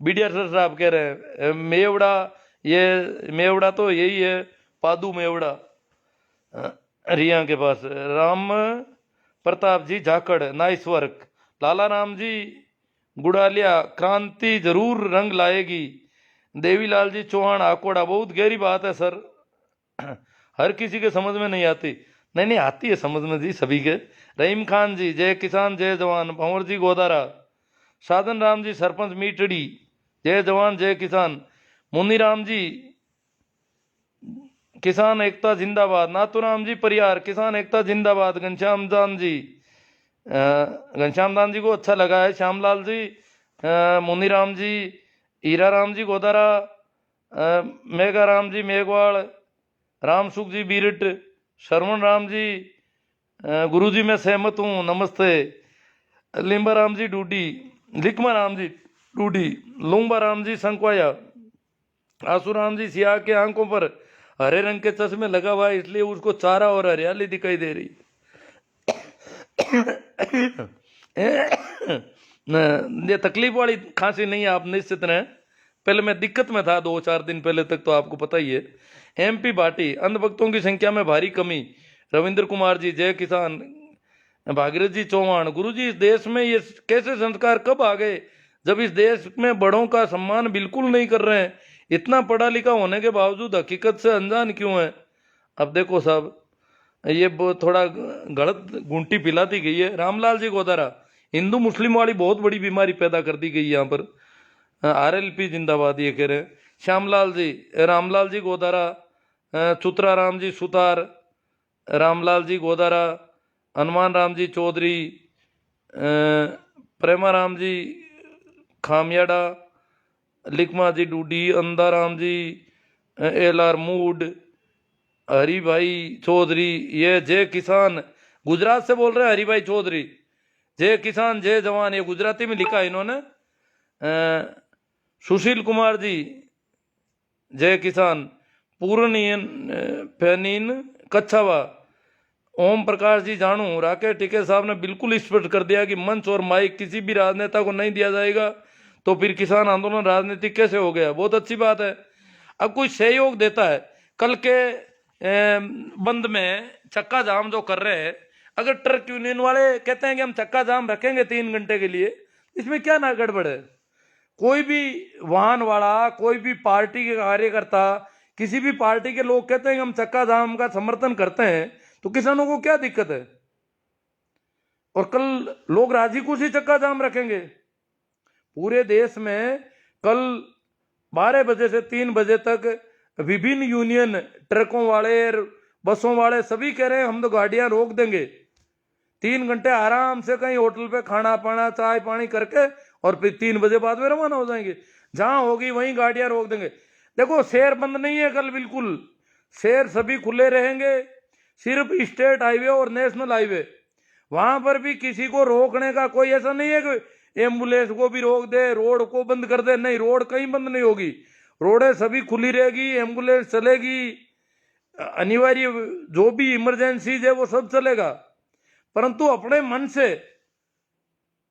बढ़िया सर साहब कह रहे हैं। मेवड़ा, ये मेवड़ा तो यही है, पादू मेवड़ा रिया के पास। राम प्रताप जी झाकड़, नाइस वर्क। लाला राम जी गुड़ालिया, क्रांति जरूर रंग लाएगी। देवीलाल जी चौहान आकोड़ा, बहुत गहरी बात है सर, हर किसी के समझ में नहीं आती। नहीं नहीं आती है समझ में जी सभी के। रहीम खान जी, जय किसान जय जवान। भंवर जी गोदारा। साधन राम जी सरपंच मीटड़ी, जय जवान जय किसान। मुन्नी राम जी, किसान एकता जिंदाबाद। नाथुराम जी परियार, किसान एकता जिंदाबाद। घनश्याम दान जी, घनश्याम दान जी को अच्छा लगा है। श्यामलाल जी, मुन्नी राम जी, हीरा राम जी गोदारा, मेघा राम जी मेघवाड़, राम सुख जी बीरट, श्रवण राम जी, गुरु जी मैं सहमत हूँ नमस्ते। लिम्बा राम जी डूडी, लिकमा राम जी डूडी, लुम्बा राम जी संकवाया। आंसू राम जी, सियाह के आंखों पर हरे रंग के चश्मे लगा हुआ है, इसलिए उसको चारा और हरियाली दिखाई दे रही। ये तकलीफ वाली खांसी नहीं है, आप निश्चित रहें। पहले मैं दिक्कत में था 2-4 दिन पहले तक, तो आपको पता ही है। एमपी भाटी, अंधभक्तों की संख्या में भारी कमी। रविंद्र कुमार जी, जय किसान। भागीरथ जी चौहान, गुरु जी इस देश में ये कैसे संस्कार कब आ गए, जब इस देश में बड़ों का सम्मान बिल्कुल नहीं कर रहे हैं। इतना पढ़ा लिखा होने के बावजूद हकीकत से अनजान क्यों है। अब देखो साहब, ये थोड़ा गलत गुंटी पिलाती गई है। रामलाल जी गोदारा, हिंदू मुस्लिम वाली बहुत बड़ी बीमारी पैदा कर दी गई यहाँ पर। आरएलपी जिंदाबाद ये कह रहे हैं। श्यामलाल जी, रामलाल जी गोदारा, चुत्रा राम जी सुतार, रामलाल जी गोदारा, हनुमान राम जी चौधरी, प्रेमा राम जी खामियाड़ा, लिकमा जी डूडी, अंधा राम जी, एलआर मूड, हरी भाई चौधरी, ये जय किसान गुजरात से बोल रहे हैं। हरी भाई चौधरी, जय किसान जय जवान, ये गुजराती में लिखा है इन्होंने। सुशील कुमार जी, जय किसान। पूर्णियन फैनीन कच्छावा। ओम प्रकाश जी जानू, राकेश टिके साहब ने बिल्कुल स्पष्ट कर दिया कि मंच और माइक किसी भी राजनेता को नहीं दिया जाएगा, तो फिर किसान आंदोलन राजनीतिक कैसे हो गया? बहुत अच्छी बात है। अब कोई सहयोग देता है, कल के बंद में चक्का जाम जो कर रहे हैं, अगर ट्रक यूनियन वाले कहते हैं कि हम चक्का जाम रखेंगे 3 घंटे के लिए, इसमें क्या ना गड़बड़ है? कोई भी वाहन वाला, कोई भी पार्टी के कार्यकर्ता, किसी भी पार्टी के लोग कहते हैं कि हम चक्का जाम का समर्थन करते हैं, तो किसानों को क्या दिक्कत है? और कल लोग राजी खुशी चक्का जाम रखेंगे। पूरे देश में कल 12 बजे से 3 बजे तक विभिन्न यूनियन, ट्रकों वाले, बसों वाले सभी कह रहे हैं हम तो गाड़ियां रोक देंगे, 3 घंटे आराम से कहीं होटल पे खाना पाना चाय पानी करके और फिर 3 बजे बाद में रवाना हो जाएंगे। जहां होगी वहीं गाड़ियां रोक देंगे। देखो, शहर बंद नहीं है कल, बिल्कुल शहर सभी खुले रहेंगे, सिर्फ स्टेट हाईवे और नेशनल हाईवे, वहां पर भी किसी को रोकने का कोई ऐसा नहीं है कि एम्बुलेंस को भी रोक दे, रोड को बंद कर दे। नहीं, रोड कहीं बंद नहीं होगी, रोडें सभी खुली रहेगी, एम्बुलेंस चलेगी, अनिवार्य जो भी इमरजेंसीज है वो सब चलेगा। परंतु अपने मन से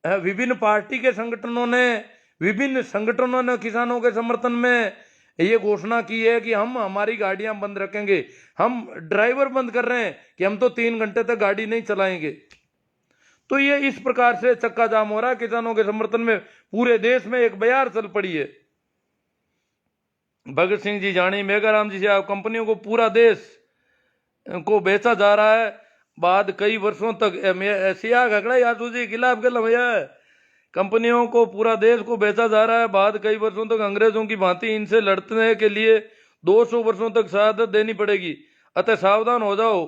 विभिन्न पार्टी के संगठनों ने, विभिन्न संगठनों ने किसानों के समर्थन में ये घोषणा की है कि हम हमारी गाड़ियां बंद रखेंगे, हम ड्राइवर बंद कर रहे हैं कि हम तो 3 घंटे तक गाड़ी नहीं चलाएंगे। तो ये इस प्रकार से चक्का जाम हो रहा है किसानों के समर्थन में। पूरे देश में एक बयार चल पड़ी है। भगत सिंह जी जानी, मेघाराम जी से आप, कंपनियों को पूरा देश को बेचा जा रहा है। बाद कई वर्षों तक सिया घकड़ा यादव जी खिलाफ के लमया है, कंपनियों को पूरा देश को बेचा जा रहा है। बाद कई वर्षों तक अंग्रेजों की भांति इनसे लड़ने के लिए 200 वर्षों तक शहादत देनी पड़ेगी, अतः सावधान हो जाओ।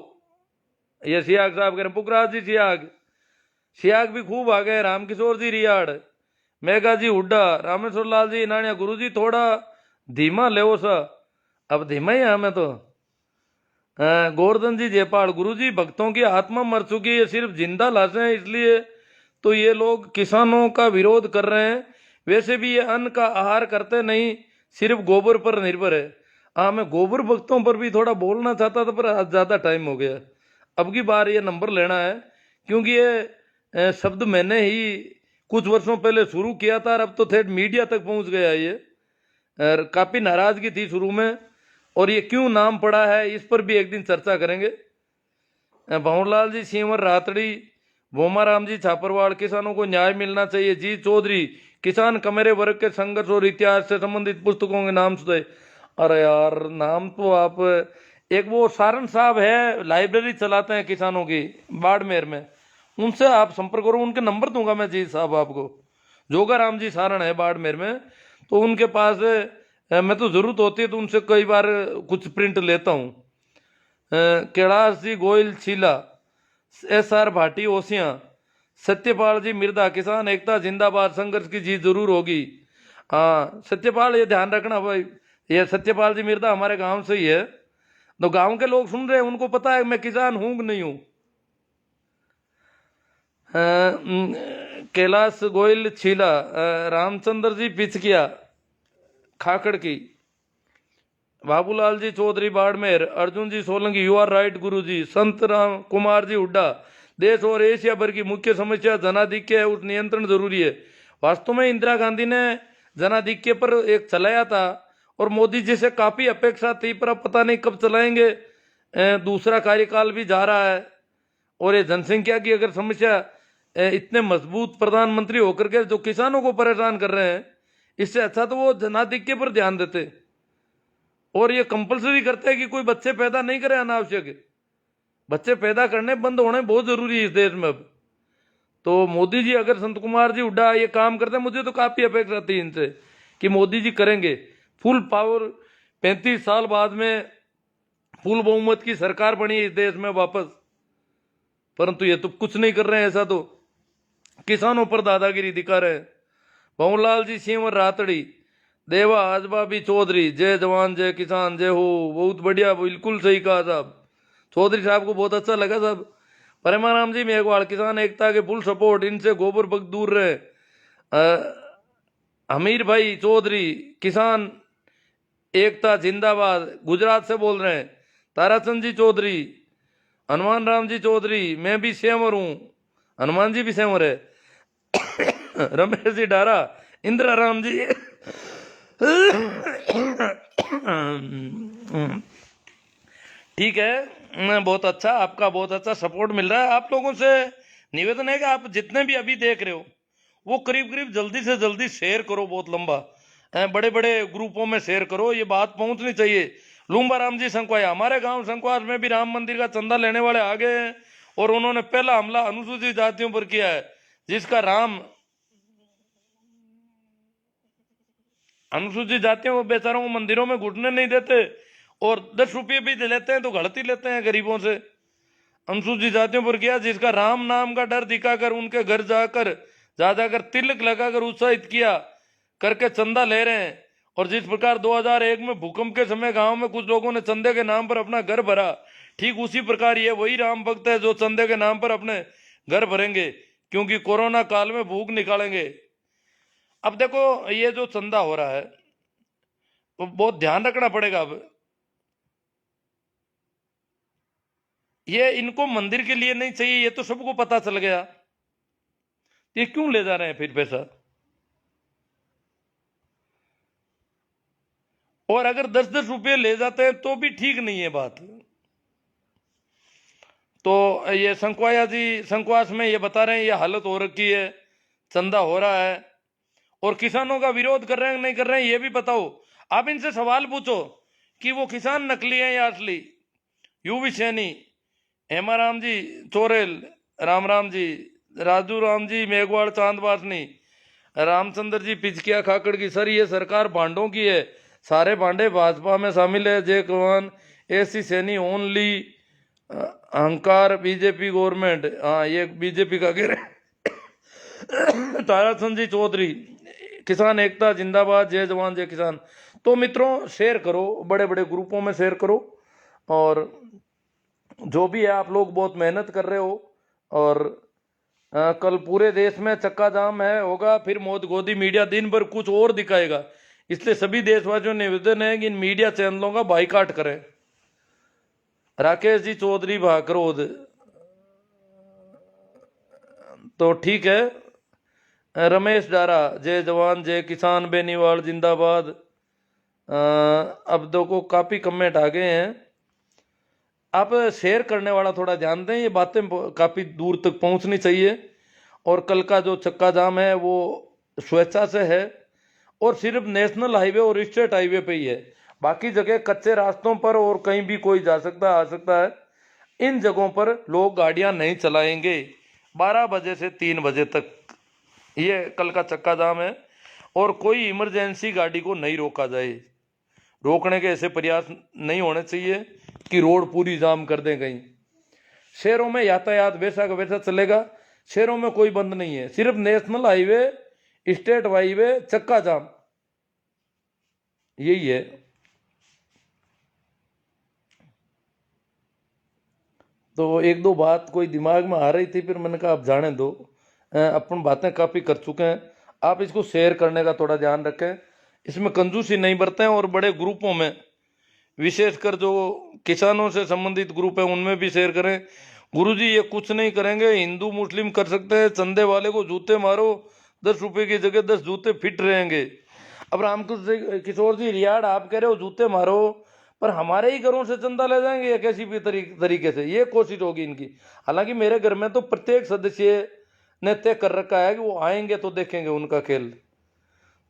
ये सियाग साहब कह रहे, पुखराज जी सियाग भी खूब आ गए, रामकिशोर जी रियाड़, मेघा जी हुड्डा, रामेश्वर लाल जी नानिया, गुरु जी थोड़ा धीमा ले सा। अब धीमा ही है हमें तो। गोवर्धन जी जयपाल, गुरु जी भक्तों की आत्मा मर चुकी है, सिर्फ जिंदा लाशें हैं, इसलिए तो ये लोग किसानों का विरोध कर रहे हैं। वैसे भी ये अन्न का आहार करते नहीं, सिर्फ गोबर पर निर्भर है। हाँ, मैं गोबर भक्तों पर भी थोड़ा बोलना चाहता था, पर आज ज़्यादा टाइम हो गया। अब की बार ये नंबर लेना है, क्योंकि ये शब्द मैंने ही कुछ वर्षों पहले शुरू किया था और अब तो थेट मीडिया तक पहुंच गया ये। काफ़ी नाराज़गी थी शुरू में, और ये क्यों नाम पड़ा है इस पर भी एक दिन चर्चा करेंगे। भंवरलाल जी सीवर रातड़ी, भोमाराम जी छापरवाड़, किसानों को न्याय मिलना चाहिए। जी चौधरी, किसान कमेरे वर्ग के संघर्ष और इतिहास से संबंधित पुस्तकों के नाम सुझाए। अरे यार, नाम तो आप, एक वो सारण साहब है, लाइब्रेरी चलाते हैं किसानों की बाड़मेर में, उनसे आप संपर्क करो, उनके नंबर दूंगा मैं जी साहब आपको। जोगाराम जी सारण है बाड़मेर में, तो उनके पास मैं तो जरूरत होती है तो उनसे कई बार कुछ प्रिंट लेता हूँ। कैलाश जी गोयल छीला, SR भाटी ओसियां, सत्यपाल जी मिर्दा, किसान एकता जिंदाबाद, संघर्ष की जीत जरूर होगी। हाँ सत्यपाल, ये ध्यान रखना भाई, ये सत्यपाल जी मिर्दा हमारे गांव से ही है, तो गांव के लोग सुन रहे हैं, उनको पता है मैं किसान हूं कि नहीं हूं। कैलाश गोयल छीला, रामचंद्र जी पिचकिया खाखड़ की, Babulal ji Chaudhary Barmer, Arjun ji Solanki, you are right गुरु जी, संत राम कुमार जी हुड्डा, देश और एशिया भर की मुख्य समस्या जनाधिक्य है, उस नियंत्रण जरूरी है। वास्तव में इंदिरा गांधी ने जनाधिक्य पर एक चलाया था और मोदी जी से काफी अपेक्षा थी, पर अब पता नहीं कब चलाएंगे। दूसरा कार्यकाल भी जा रहा है, और ये जनसंख्या की अगर समस्या, इतने मजबूत प्रधानमंत्री होकर के जो किसानों को परेशान कर रहे हैं, इससे अच्छा तो वो जनाधिक्य पर ध्यान देते। और ये कंपलसरी करते हैं कि कोई बच्चे पैदा नहीं करे अनावश्यक, बच्चे पैदा करने बंद होने बहुत जरूरी है इस देश में अब। तो मोदी जी अगर संत कुमार जी हुड्डा ये काम करते हैं, मुझे तो काफी अपेक्षा थी इनसे कि मोदी जी करेंगे फुल पावर। 35 साल बाद में फुल बहुमत की सरकार बनी इस देश में वापस, परंतु ये तो कुछ नहीं कर रहे हैं। ऐसा तो किसानों पर दादागिरी दिखा रहे हैं। भंवरलाल जी सीवर रातड़ी, देवा आजबा भी चौधरी, जय जवान जय किसान जय हो, बहुत बढ़िया, बिल्कुल सही कहा साहब। चौधरी साहब को बहुत अच्छा लगा साहब। परमाराम जी मेघवाल, किसान एकता के फुल सपोर्ट, इनसे गोबर भक्त दूर रहे। अमीर भाई चौधरी, किसान एकता जिंदाबाद, गुजरात से बोल रहे हैं। ताराचंद जी चौधरी, हनुमान राम जी चौधरी, मैं भी सेवर हूँ, हनुमान जी भी सेवर है। रमेश जी डारा, इंदिरा राम जी। ठीक है, बहुत अच्छा, आपका बहुत अच्छा सपोर्ट मिल रहा है। आप लोगों से निवेदन है कि आप जितने भी अभी देख रहे हो वो करीब करीब जल्दी से जल्दी शेयर करो, बहुत लंबा बड़े बड़े ग्रुपों में शेयर करो, ये बात पहुंचनी चाहिए। लूम्बा राम जी संखवाया, हमारे गांव संखवास में भी राम मंदिर का चंदा लेने वाले आ गए हैं और उन्होंने पहला हमला अनुसूचित जातियों पर किया है, जिसका राम अनुसूचित जातियों को बेचारों को मंदिरों में घुटने नहीं देते और 10 रुपये भी दे लेते हैं तो गलती लेते हैं गरीबों से। अनुसूचित जातियों पर किया, जिसका राम नाम का डर दिखाकर उनके घर जाकर जाकर तिलक लगाकर उत्साहित किया करके चंदा ले रहे हैं। और जिस प्रकार 2001 में भूकंप के समय गांव में कुछ लोगों ने चंदे के नाम पर अपना घर भरा, ठीक उसी प्रकार ये वही राम भक्त है जो चंदे के नाम पर अपने घर भरेंगे, क्योंकि कोरोना काल में भूख निकालेंगे। अब देखो ये जो चंदा हो रहा है वो बहुत ध्यान रखना पड़ेगा। अब ये इनको मंदिर के लिए नहीं चाहिए, ये तो सबको पता चल गया, ये क्यों ले जा रहे हैं फिर पैसा? और अगर 10-10 रुपये ले जाते हैं तो भी ठीक नहीं है बात। तो ये संखवाया जी संखवास में ये बता रहे हैं ये हालत हो रखी है, चंदा हो रहा है और किसानों का विरोध कर रहे हैं नहीं कर रहे हैं ये भी बताओ। आप इनसे सवाल पूछो कि वो किसान नकली हैं या असली। यूवी सैनी, हेमा राम जी चोरेल, राम राम जी, राजू राम जी मेघवाड़ चांदवासनी, रामचंद्र जी पिचकिया खाकड़ की, सर ये सरकार भांडों की है, सारे भांडे भाजपा में शामिल है। जय कमान, ऐसी सैनी ओनली, अहंकार बीजेपी गवर्नमेंट, हाँ ये बीजेपी का गिर। ताराचंद जी चौधरी, किसान एकता जिंदाबाद, जय जवान जय किसान। तो मित्रों शेयर करो, बड़े बड़े ग्रुपों में शेयर करो। और जो भी है आप लोग बहुत मेहनत कर रहे हो और कल पूरे देश में चक्का जाम है होगा, फिर मोदी मीडिया दिन भर कुछ और दिखाएगा, इसलिए सभी देशवासियों ने निवेदन है कि इन मीडिया चैनलों का बाइकाट करें। राकेश जी चौधरी भाकरोद, तो ठीक है। रमेश डारा, जय जवान जय किसान, बेनीवाल जिंदाबाद। अब देखो काफ़ी कमेंट आ गए हैं, आप शेयर करने वाला थोड़ा ध्यान दें, ये बातें काफ़ी दूर तक पहुंचनी चाहिए। और कल का जो चक्का जाम है वो स्वेच्छा से है और सिर्फ नेशनल हाईवे और स्टेट हाईवे पे ही है, बाकी जगह कच्चे रास्तों पर और कहीं भी कोई जा सकता आ सकता है। इन जगहों पर लोग गाड़ियां नहीं चलाएंगे 12 बजे से 3 बजे तक, ये कल का चक्का जाम है। और कोई इमरजेंसी गाड़ी को नहीं रोका जाए, रोकने के ऐसे प्रयास नहीं होने चाहिए कि रोड पूरी जाम कर दें कहीं। शहरों में यातायात वैसा का वैसा चलेगा, शहरों में कोई बंद नहीं है, सिर्फ नेशनल हाईवे स्टेट हाईवे चक्का जाम, यही है। तो एक दो बात कोई दिमाग में आ रही थी, फिर मैंने कहा आप जाने दो, अपन बातें काफ़ी कर चुके हैं। आप इसको शेयर करने का थोड़ा ध्यान रखें, इसमें कंजूसी नहीं बरतें और बड़े ग्रुपों में, विशेषकर जो किसानों से संबंधित ग्रुप है उनमें भी शेयर करें। गुरुजी ये कुछ नहीं करेंगे, हिंदू मुस्लिम कर सकते हैं, चंदे वाले को जूते मारो, 10 रुपये की जगह 10 जूते फिट रहेंगे। अब रामकृष्ण किशोर जी रियाड़, आप कह रहे हो जूते मारो, पर हमारे ही घरों से चंदा ले जाएंगे या कैसी भी तरीके से, ये कोशिश होगी इनकी। हालांकि मेरे घर में तो प्रत्येक सदस्य ने तय कर रखा है कि वो आएंगे तो देखेंगे उनका खेल।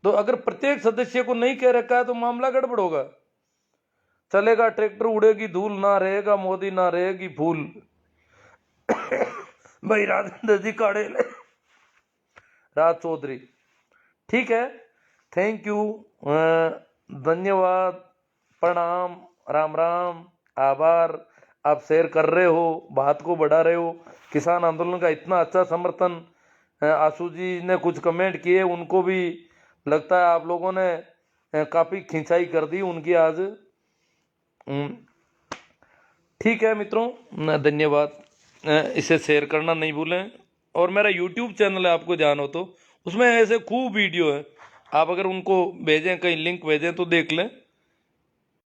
तो अगर प्रत्येक सदस्य को नहीं कह रखा है तो मामला गड़बड़ होगा। चलेगा ट्रैक्टर उड़ेगी धूल, ना रहेगा मोदी ना रहेगी फूल। भाई राजेंद्र जी काड़े राज चौधरी, ठीक है, थैंक यू, धन्यवाद, प्रणाम, राम राम, आभार। आप शेयर कर रहे हो, बात को बढ़ा रहे हो, किसान आंदोलन का इतना अच्छा समर्थन। आशु जी ने कुछ कमेंट किए, उनको भी लगता है आप लोगों ने काफ़ी खिंचाई कर दी उनकी आज। ठीक है मित्रों, धन्यवाद, इसे शेयर करना नहीं भूलें। और मेरा YouTube चैनल है, आपको ध्यान हो तो उसमें ऐसे खूब वीडियो है, आप अगर उनको भेजें कहीं लिंक भेजें तो देख लें।